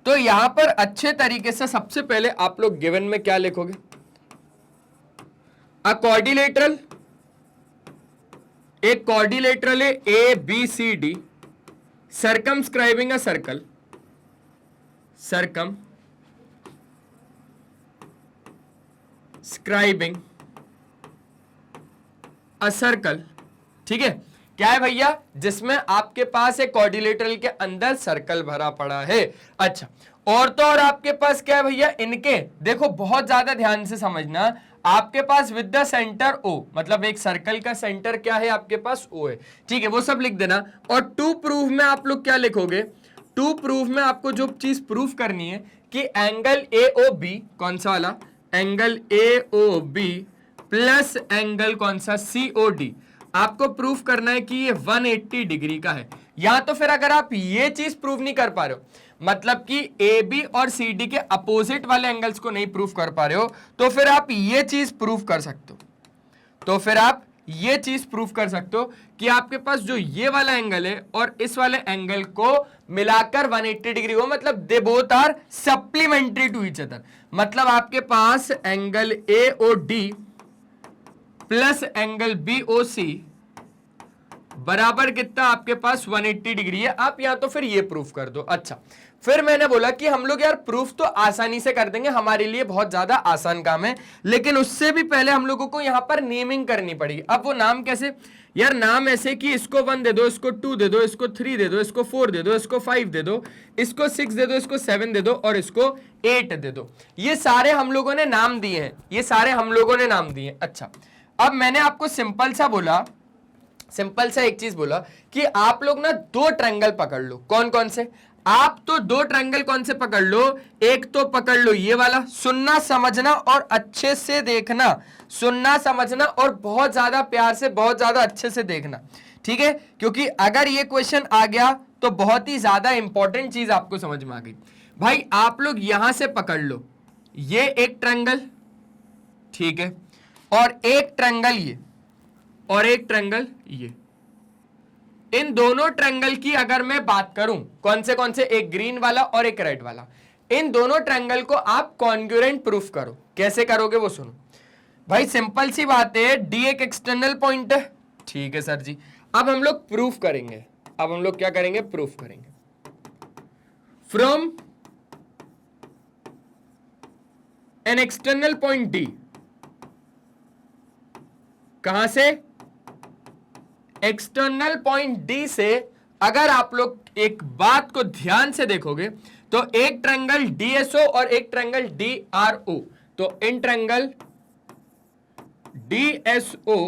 तो यहां पर अच्छे तरीके से सबसे पहले आप लोग गिवन में क्या लिखोगे, अ क्वाड्रिलेटरल, एक क्वाड्रिलेटरल है A B C D, circumscribing a circle, circumscribing a circle. ठीक है, क्या है भैया, जिसमें आपके पास एक क्वाड्रिलेटरल के अंदर सर्कल भरा पड़ा है। अच्छा, और तो और आपके पास क्या है भैया, इनके देखो बहुत ज्यादा ध्यान से समझना, आपके पास विद द सेंटर O, मतलब एक सर्कल का सेंटर क्या है आपके पास O है, ठीक है, वो सब लिख देना। और टू प्रूफ में आप लोग क्या लिखोगे, टू प्रूफ में आपको जो चीज प्रूफ करनी है कि एंगल AOB, कौन सा वाला एंगल AOB प्लस एंगल कौन सा COD, आपको प्रूफ करना है कि ये 180 डिग्री का है। या तो फिर अगर आप ये चीज प्रूफ नहीं कर पा रहे हो, मतलब कि AB और CD के अपोजिट वाले एंगल्स को नहीं प्रूफ कर पा रहे हो, तो फिर आप ये चीज प्रूफ कर सकते हो, तो फिर आप ये चीज प्रूफ कर सकते हो कि आपके पास जो ये वाला एंगल है और इस वाले एंगल को मिलाकर 180 डिग्री हो, मतलब they both are supplementary to each other. मतलब आपके पास angle AOD plus angle BOC बराबर कितना आपके पास 180 डिग्री है। आप या तो फिर ये प्रूफ कर दो। अच्छा, फिर मैंने बोला कि हम लोग यार प्रूफ तो आसानी से कर देंगे, हमारे लिए बहुत ज्यादा आसान काम है, लेकिन उससे भी पहले हम लोगों को यहां पर नेमिंग करनी पड़ेगी। अब वो नाम कैसे यार, नाम ऐसे कि इसको 1 दे दो, इसको 2 दे दो, इसको 3 दे दो, इसको 4 दे दो, इसको 5 दे दो, इसको 6 दे दो, इसको 7 दे दो और इसको 8 दे दो। ये सारे हम लोगों ने नाम दिए हैं, ये सारे हम लोगों ने नाम दिए हैं। अच्छा, अब मैंने आपको सिंपल सा एक चीज बोला कि आप लोग ना 2 ट्रायंगल पकड़ लो। कौन कौन से? आप तो 2 ट्रायंगल कौन से पकड़ लो, एक तो पकड़ लो ये वाला, सुनना समझना और अच्छे से देखना, सुनना समझना और बहुत ज्यादा प्यार से, बहुत ज्यादा अच्छे से देखना, ठीक है, क्योंकि अगर ये क्वेश्चन आ गया तो बहुत ही ज्यादा इंपॉर्टेंट चीज आपको समझ में आ गई। भाई आप लोग यहां से पकड़ लो, ये एक ट्रायंगल, ठीक है, और एक ट्रायंगल ये, और एक ट्रायंगल ये। इन दोनों ट्रायंगल की अगर मैं बात करूं, कौन से, एक ग्रीन वाला और एक रेड वाला, इन दोनों ट्रायंगल को आप कॉन्ग्रुएंट प्रूफ करो। कैसे करोगे वो सुनो भाई, सिंपल सी बात है, डी एक एक्सटर्नल पॉइंट है, ठीक है सर जी। अब हम लोग प्रूफ करेंगे, अब हम लोग क्या करेंगे, प्रूफ करेंगे। From an external point D, कहां से, एक्सटर्नल पॉइंट डी से अगर आप लोग एक बात को ध्यान से देखोगे तो एक ट्रायंगल DSO और एक ट्रायंगल DRO, तो इन ट्रायंगल DSO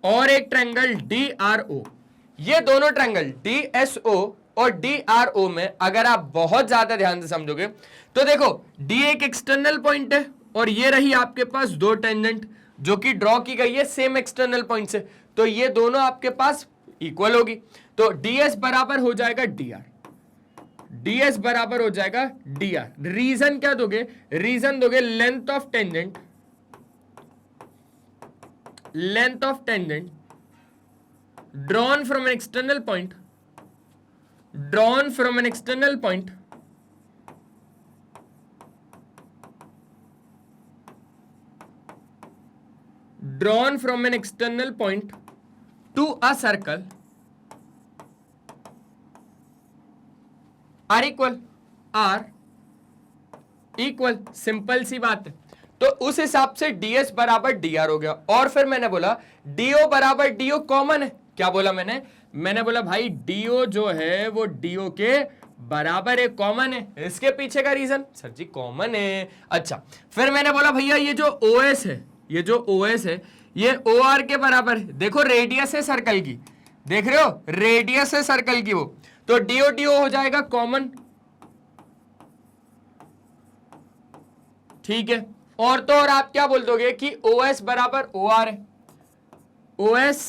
और एक ट्रायंगल DRO, ये दोनों ट्रायंगल DSO और DRO में अगर आप बहुत ज्यादा ध्यान से समझोगे तो देखो, D एक एक्सटर्नल पॉइंट है और ये रही आपके पास 2 टेंजेंट जो कि ड्रॉ की गई है सेम एक्सटर्नल पॉइंट से, तो ये दोनों आपके पास इक्वल होगी, तो DS बराबर हो जाएगा DR, DS बराबर हो जाएगा DR। रीजन क्या दोगे, रीजन दोगे length of tangent, length of tangent drawn from an external point, drawn from an external point drawn from an external point to a circle are equal, simple सी बात है। तो उस हिसाब से DS बराबर DR हो गया। और फिर मैंने बोला DO बराबर DO कॉमन है। क्या बोला मैंने बोला भाई DO जो है वो DO के बराबर है, कॉमन है। इसके पीछे का रीजन, सर जी कॉमन है। अच्छा, फिर मैंने बोला भैया ये जो OS है, ये जो OS है ये OR के बराबर है। देखो रेडियस है सर्कल की, देख रहे हो, रेडियस है सर्कल की वो, तो DO हो जाएगा कॉमन, ठीक है। और तो और आप क्या बोल दोगे कि OS बराबर OR है, OS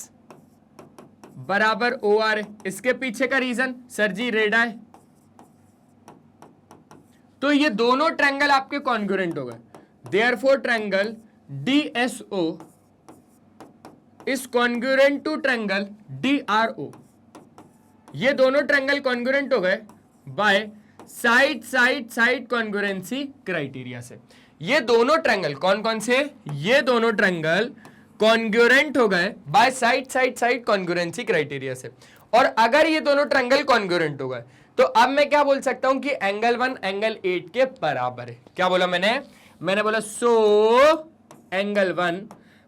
बराबर OR है। इसके पीछे का रीजन, सर जी रेडा है, तो ये दोनों ट्रायंगल आपके कॉन्ग्रुएंट हो गए। Therefore triangle DSO is congruent to triangle DRO। ये दोनों ट्रायंगल कॉन्ग्रुएंट हो गए by side side side congruency criteria से। ये दोनों ट्रायंगल कौन से, ये दोनों ट्रायंगल कॉन्ग्रुएंट हो गए by side side side congruency criteria से। और अगर ये दोनों ट्रायंगल कॉन्ग्रुएंट हो गए तो अब मैं क्या बोल सकता हूं कि एंगल 1 एंगल 8 के बराबर है। क्या बोला मैंने बोला सो एंगल 1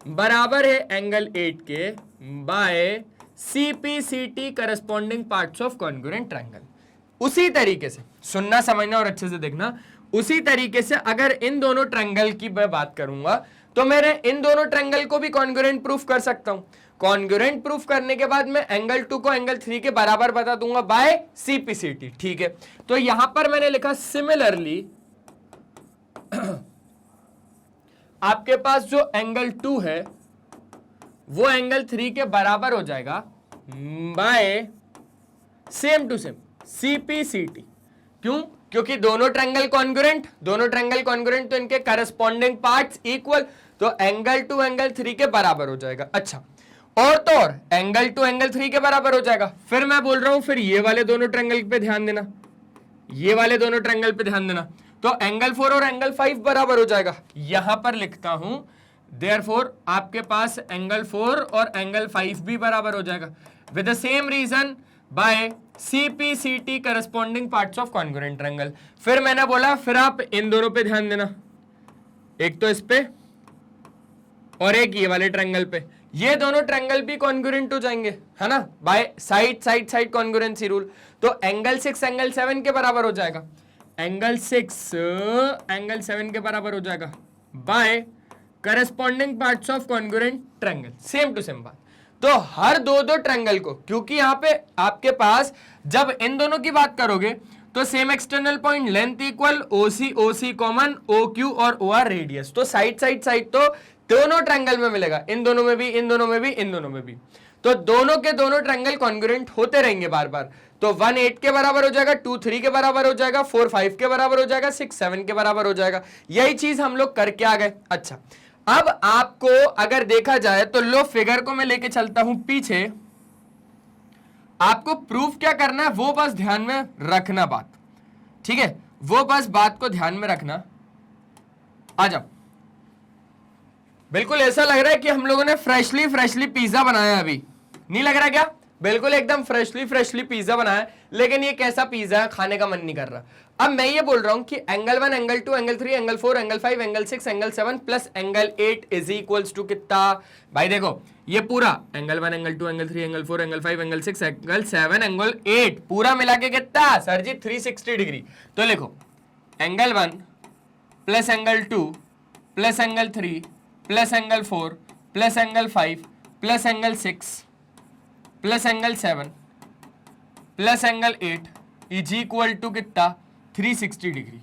बराबर है एंगल 8 के by CPCT corresponding parts of congruent triangle. उसी तरीके से सुनना समझना और अच्छे से देखना, उसी तरीके से अगर इन दोनों ट्रायंगल की मैं बात करूंगा तो मेरे इन दोनों ट्रायंगल को भी कॉन्ग्रुएंट प्रूफ कर सकता हूं। कॉन्ग्रुएंट प्रूफ करने के बाद मैं एंगल 2 को एंगल 3 के बराबर बता दूंगा बाय सीपीसीटी। ठीक है, तो यहां पर मैंने लिखा सिमिलरली आपके पास जो एंगल 2 है वो एंगल 3 के बराबर हो जाएगा by same to same CPCT. क्यों? क्योंकि दोनों ट्रायंगल कॉन्ग्रुएंट तो इनके करस्पॉन्डिंग पार्ट्स इक्वल, तो एंगल 2 एंगल 3 के बराबर हो जाएगा। अच्छा, और तो और एंगल 2 एंगल 3 के बराबर हो जाएगा। फिर मैं बोल रहा हूं फिर ये वाले दोनों ट्रायंगल पे ध्यान देना, ये वाले दोनों ट्रायंगल पे ध्यान देना, तो एंगल 4 और एंगल 5 बराबर हो जाएगा। यहां पर लिखता हूं देयरफॉर आपके पास एंगल 4 और एंगल 5 भी बराबर हो जाएगा with the same reason by CPCT corresponding parts of congruent triangle. फिर मैंने बोला फिर आप इन दोनों पे ध्यान देना, एक तो इस पे और एक ये वाले ट्रायंगल पे, ये दोनों ट्रायंगल भी कॉन्ग्रुएंट हो जाएंगे, है ना, बाय साइड कॉन्ग्रुएंसी रूल। तो एंगल 6 एंगल 7 के बराबर हो जाएगा, एंगल 6 एंगल 7 के बराबर हो जाएगा by corresponding parts of congruent triangle. Same to same बात। तो हर दो ट्रायंगल को, क्योंकि यहां पे आपके पास जब इन दोनों की बात करोगे तो same external point length equal OC common OQ और OR रेडियस, तो साइड तो दोनों ट्रायंगल में मिलेगा, इन दोनों में भी, इन दोनों में भी, इन दोनों में भी। तो दोनों के दोनों ट्रायंगल कॉन्ग्रुएंट होते रहेंगे बार बार। तो 1 8 के बराबर हो जाएगा, 2 3 के बराबर हो जाएगा, 4 5 के बराबर हो जाएगा, 6 7 के बराबर हो जाएगा। यही चीज हम लोग करके आ गए। अच्छा, अब आपको अगर देखा जाए तो लो फिगर को मैं लेके चलता हूं पीछे, आपको प्रूफ क्या करना है वो बस ध्यान में रखना बात, ठीक है, वो बस बात को ध्यान में रखना। आ जाओ। बिल्कुल ऐसा लग रहा है कि हम लोगों ने फ्रेशली पिज्जा बनाया, अभी नहीं लग रहा क्या? बिल्कुल एकदम फ्रेशली पिज्जा बनाया है, लेकिन ये कैसा पिज्जा है, खाने का मन नहीं कर रहा। अब मैं ये बोल रहा हूं कि angle 1 angle 2 angle 3 angle 4 angle 5 angle 6 angle 7 plus angle 8 is equals to कितना? भाई देखो ये पूरा angle 1 angle 2 angle 3 angle 4 angle 5 angle 6 angle 7 angle 8 पूरा मिला के कितना सर जी? 360 डिग्री। तो लिखो angle 1 plus angle 2 plus angle 3 plus angle 4 plus angle 5 plus angle 6 plus angle 7 plus angle 8 is equal to कितना? 360 डिग्री।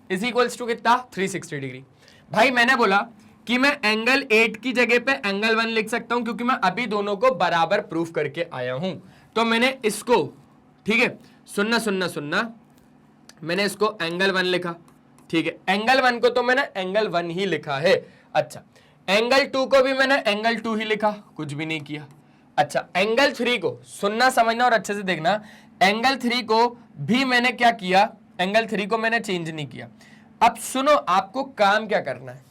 इज इक्वल्स टू कितना? 360 degree. भाई मैंने बोला कि मैं एंगल 8 की जगह पे एंगल 1 लिख सकता हूं क्योंकि मैं अभी दोनों को बराबर प्रूफ करके आया हूं। तो मैंने इसको, ठीक है, सुनना, मैंने इसको एंगल 1 लिखा, ठीक है, एंगल 1 को तो मैंने एंगल 1 ही लिखा है। अच्छा, एंगल 2 को भी मैंने एंगल 2 ही लिखा, कुछ भी नहीं किया। अच्छा, एंगल 3 को सुनना समझना और अच्छे से देखना, एंगल 3 को भी मैंने क्या किया? एंगल 3 को मैंने चेंज नहीं किया। अब सुनो, आपको काम क्या करना है,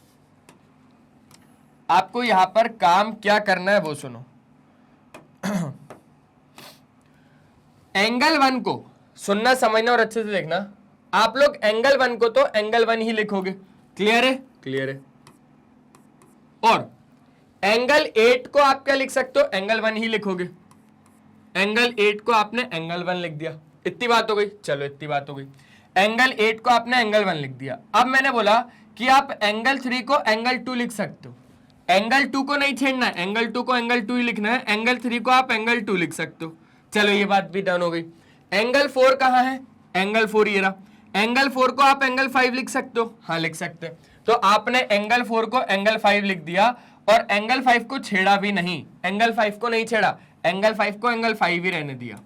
आपको यहां पर काम क्या करना है वो सुनो। एंगल 1 को सुनना समझना और अच्छे से देखना, आप लोग एंगल 1 को तो एंगल 1 ही लिखोगे, क्लियर है? क्लियर है। और एंगल 8 को आप क्या लिख सकते हो? एंगल 1 ही लिखोगे। एंगल 8 को आपने एंगल 1 लिख दिया, इतनी बात हो गई। चलो इतनी बात हो गई, एंगल 8 को आपने एंगल 1 लिख दिया। अब मैंने बोला कि आप एंगल 3 को एंगल 2 लिख सकते हो, एंगल 2 को नहीं छेड़ना है, एंगल 2 को एंगल 2 ही लिखना है, एंगल 3 को आप एंगल 2 लिख सकते हो। चलो ये बात भी डन हो गई। एंगल 4 कहां है? एंगल 4 ये रहा, एंगल 4 को आप एंगल 5 लिख सकते हो, हाँ लिख सकते हैं। तो आपने एंगल 4 को एंगल 5 लिख दिया और एंगल 5 को छेड़ा भी नहीं, एंगल 5 को नहीं छेड़ा, एंगल 5 को एंगल 5 ही रहने दिया,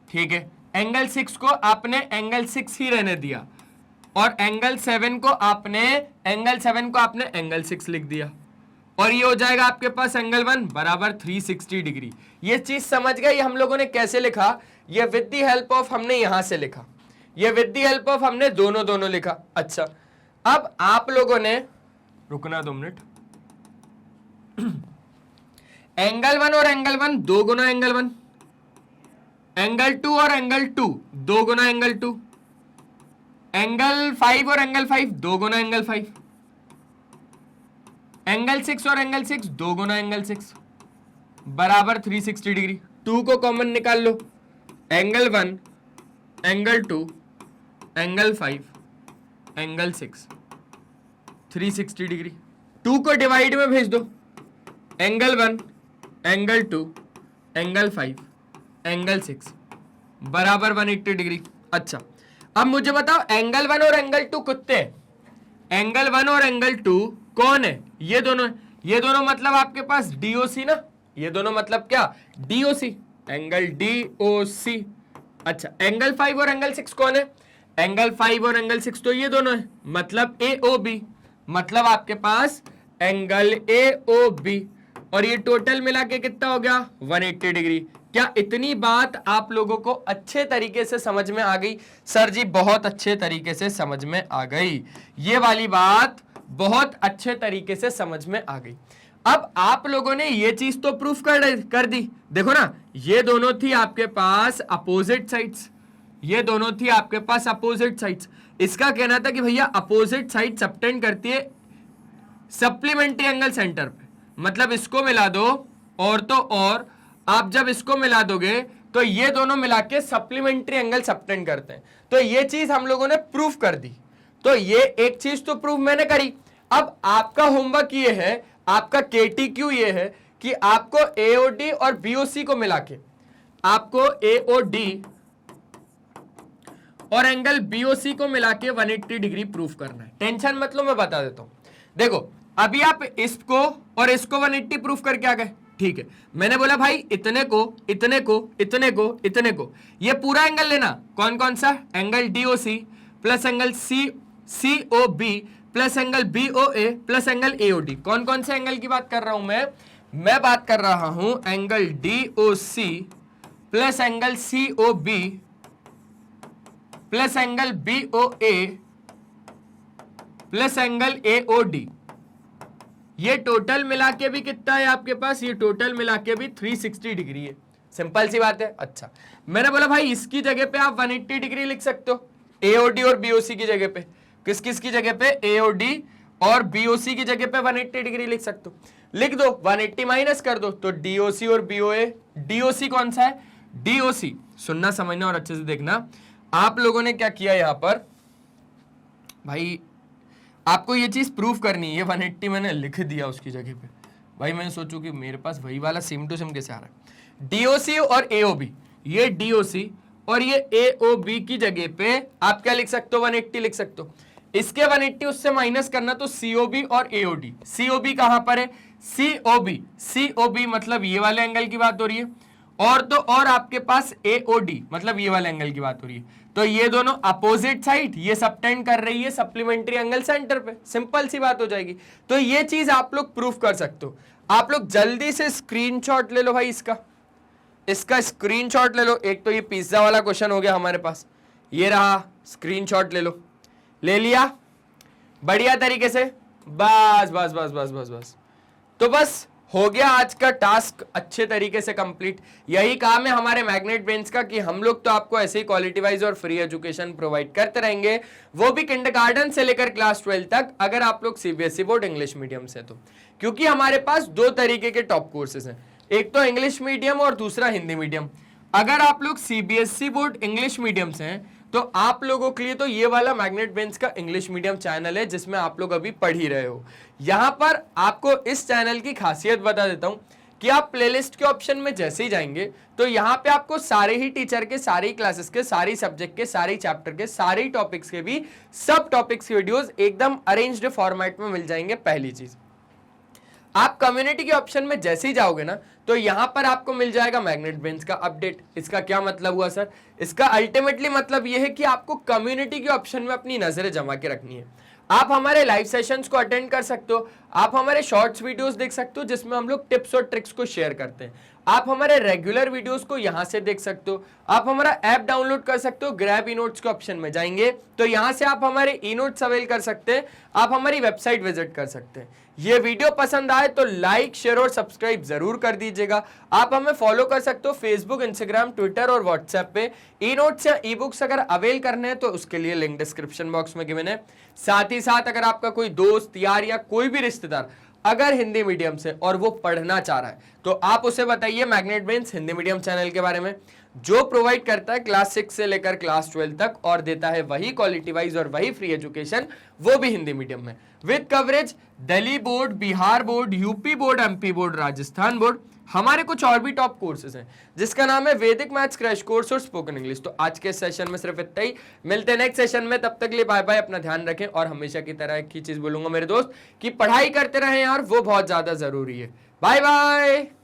ठीक है। एंगल 6 को आपने एंगल 6 ही रहने दिया और एंगल 7 को आपने एंगल 6 लिख दिया और ये हो जाएगा आपके पास एंगल 1 बराबर 360 डिग्री। ये चीज समझ गए? ये हम लोगों ने कैसे लिखा? ये विद द हेल्प ऑफ हमने यहां से लिखा, ये विद द हेल्प ऑफ हमने दोनों लिखा। अच्छा, अब आप लोगों ने रुकना 2 मिनट। एंगल 1 और एंगल 1 2 गुना एंगल 1, एंगल 2 और एंगल 2 2 गुना एंगल 2, एंगल 5 और एंगल 5 2 गुना एंगल 5, एंगल 6 और एंगल 6 2 गुना एंगल 6 बराबर 360 डिग्री। 2 को कॉमन निकाल लो, angle 1 angle 2 angle 5, angle 6, 360 degree. 2 को डिवाइड में भेज दो, एंगल 1, एंगल 2, एंगल 5, एंगल 6 बराबर 180 डिग्री। अच्छा, अब मुझे बताओ एंगल 1 और एंगल 2 कितने हैं? एंगल 1 और एंगल 2 कौन है? ये दोनों है। ये दोनों मतलब आपके पास डीओसी ना, ये दोनों मतलब क्या? DOC, angle DOC. अच्छा, एंगल 5 और एंगल 6 कौन है? एंगल 5 और एंगल 6 तो ये दोनों है, मतलब एओबी, मतलब आपके पास एंगल एओबी। और ये टोटल मिला के कितना हो गया? 180 डिग्री। क्या इतनी बात आप लोगों को अच्छे तरीके से समझ में आ गई? सर जी बहुत अच्छे तरीके से समझ में आ गई, ये वाली बात बहुत अच्छे तरीके से समझ में आ गई। अब आप लोगों ने ये चीज तो प्रूफ कर दी। देखो ना, ये दोनों थी आपके पास अपोजिट साइड्स, ये दोनों थी आपके पास अपोजिट साइड्स। इसका कहना था कि भैया अपोजिट साइड सबटेंड करती है सप्लीमेंट्री एंगल सेंटर पे, मतलब इसको मिला दो और तो और आप जब इसको मिला दोगे तो ये दोनों मिला के सप्लीमेंट्री एंगल सबटेंड करते हैं। तो ये चीज हम लोगों ने प्रूफ कर दी। तो ये एक चीज तो प्रूफ मैंने करी। अब आपका होमवर्क ये है, आपका केटीक्यू ये है कि आपको एओडी और बीओसी को मिला के आपको एओडी और एंगल बीओसी को मिला के 180 डिग्री प्रूफ करना है। टेंशन मत लो, मैं बता देता हूं। देखो अभी आप इसको और इसको 180 प्रूफ करके आ गए, ठीक है। मैंने बोला भाई इतने को, इतने को, इतने को, इतने को, ये पूरा एंगल लेना। कौन कौन सा? Angle DOC plus angle COB plus angle BOA plus angle AOD. कौन कौन से एंगल की बात कर रहा हूं मैं बात कर रहा हूं angle DOC plus angle COB plus angle BOA plus angle AOD. ये टोटल मिला के भी कितना है आपके पास? ये टोटल मिला के भी 360 डिग्री है। सिंपल सी बात है। अच्छा, मैंने बोला भाई इसकी जगह पे आप 180 डिग्री लिख सकते हो, एओडी और बीओसी की जगह पे। किस किस की जगह पे? एओडी और बीओसी की जगह पे 180 डिग्री लिख सकते हो। लिख दो, 180 माइनस कर दो तो डीओसी और बीओए। डीओसी कौन सा है? डीओसी, सुनना समझना और अच्छे से देखना। आप लोगों ने क्या किया यहां पर भाई, आपको ये चीज प्रूफ करनी है। ये 180 मैंने लिख दिया उसकी जगह पे। भाई मैंने सोचू कि मेरे पास वही वाला सेम टू सेम कैसे आ रहा है। डीओसी और एओबी, ये डीओसी और ये एओबी की जगह पे आप क्या लिख सकते हो? 180 लिख सकते हो। इसके 180 उससे माइनस करना तो सीओबी और एओडी। सीओबी कहां पर है? सीओबी, सीओबी मतलब ये वाले एंगल की बात हो रही है, और तो और आपके पास एओडी मतलब ये वाले एंगल की बात हो रही है। तो ये दोनों अपोजिट साइड, ये सबटेंड कर रही है सप्लीमेंट्री एंगल सेंटर पे। सिंपल सी बात हो जाएगी। तो ये चीज आप लोग प्रूफ कर सकते हो। आप लोग जल्दी से स्क्रीनशॉट ले लो भाई, इसका स्क्रीनशॉट ले लो। एक तो ये पिज्जा वाला क्वेश्चन हो गया हमारे पास, ये रहा, स्क्रीनशॉट ले लो। ले लिया बढ़िया तरीके से? बस बस बस बस बस बस, तो बस हो गया आज का टास्क अच्छे तरीके से कंप्लीट। यही काम है हमारे मैग्नेट ब्रेन्स का कि हम लोग तो आपको ऐसे ही क्वालिटी वाइज और फ्री एजुकेशन प्रोवाइड करते रहेंगे, वो भी किंडरगार्टन से लेकर क्लास 12 तक, अगर आप लोग सीबीएसई बोर्ड इंग्लिश मीडियम से तो। क्योंकि हमारे पास दो तरीके के टॉप कोर्सेज हैं, एक तो इंग्लिश मीडियम और दूसरा हिंदी मीडियम। अगर आप लोग सीबीएसई बोर्ड इंग्लिश मीडियम से हैं तो आप लोगों के लिए तो ये वाला मैग्नेट ब्रेन्स का इंग्लिश मीडियम चैनल है, जिसमें आप लोग अभी पढ़ ही रहे हो। यहां पर आपको इस चैनल की खासियत बता देता हूं कि आप प्लेलिस्ट के ऑप्शन में जैसे ही जाएंगे तो यहां पे आपको सारे ही टीचर के, सारी क्लासेस के, सारी सब्जेक्ट के, सारी चैप्टर के, सारे टॉपिक्स के भी सब टॉपिक्स की वीडियोस एकदम अरेंज्ड फॉर्मेट में मिल जाएंगे। पहली चीज, आप कम्युनिटी के ऑप्शन में जैसे ही जाओगे ना तो यहां पर आपको मिल जाएगा मैग्नेट ब्रेन्स का अपडेट। इसका क्या मतलब हुआ सर? इसका अल्टीमेटली मतलब यह है कि आपको कम्युनिटी के ऑप्शन में अपनी नजरें जमा के रखनी है। आप हमारे लाइव सेशंस को अटेंड कर सकते हो, आप हमारे शॉर्ट्स वीडियोस देख सकते हो जिसमें हम लोग टिप्स और ट्रिक्स को शेयर करते हैं, आप हमारे रेगुलर वीडियोस को यहां से देख सकते हो, आप हमारा ऐप डाउनलोड कर सकते हो। ग्रैब ई नोट्स के ऑप्शन में जाएंगे तो यहां से आप हमारे ई नोट्स अवेल कर सकते हैं, आप हमारी वेबसाइट विजिट कर सकते हैं। ये वीडियो पसंद आए तो लाइक, शेयर और सब्सक्राइब जरूर कर दीजिएगा। आप हमें फॉलो कर सकते हो फेसबुक, इंस्टाग्राम, ट्विटर और व्हाट्सएप पे। ई नोट्स या ई बुक्स अगर अवेल करने हैं तो उसके लिए लिंक डिस्क्रिप्शन बॉक्स में गिवन है। साथ ही साथ अगर आपका कोई दोस्त, यार या कोई भी रिश्तेदार अगर हिंदी मीडियम से और वो पढ़ना चाह रहा है तो आप उसे बताइए magnet brains Hindi medium channel के बारे में। जो प्रोवाइड करता है क्लास 6 से लेकर क्लास 12 तक और देता है वही क्वालिटी वाइज और वही फ्री एजुकेशन, वो भी हिंदी मीडियम में, with coverage Delhi board, Bihar board, UP board, MP board, Rajasthan board. हमारे कुछ और भी टॉप कोर्सेज हैं जिसका नाम है वैदिक मैथ्स क्रैश कोर्स और स्पोकन इंग्लिश। तो आज के सेशन में सिर्फ इतना ही, मिलते हैं नेक्स्ट सेशन में, तब तक के लिए बाय बाय, अपना ध्यान रखें। और हमेशा की तरह एक ही चीज बोलूंगा मेरे दोस्त कि पढ़ाई करते रहें यार, वो बहुत ज्यादा जरूरी है। Bye bye.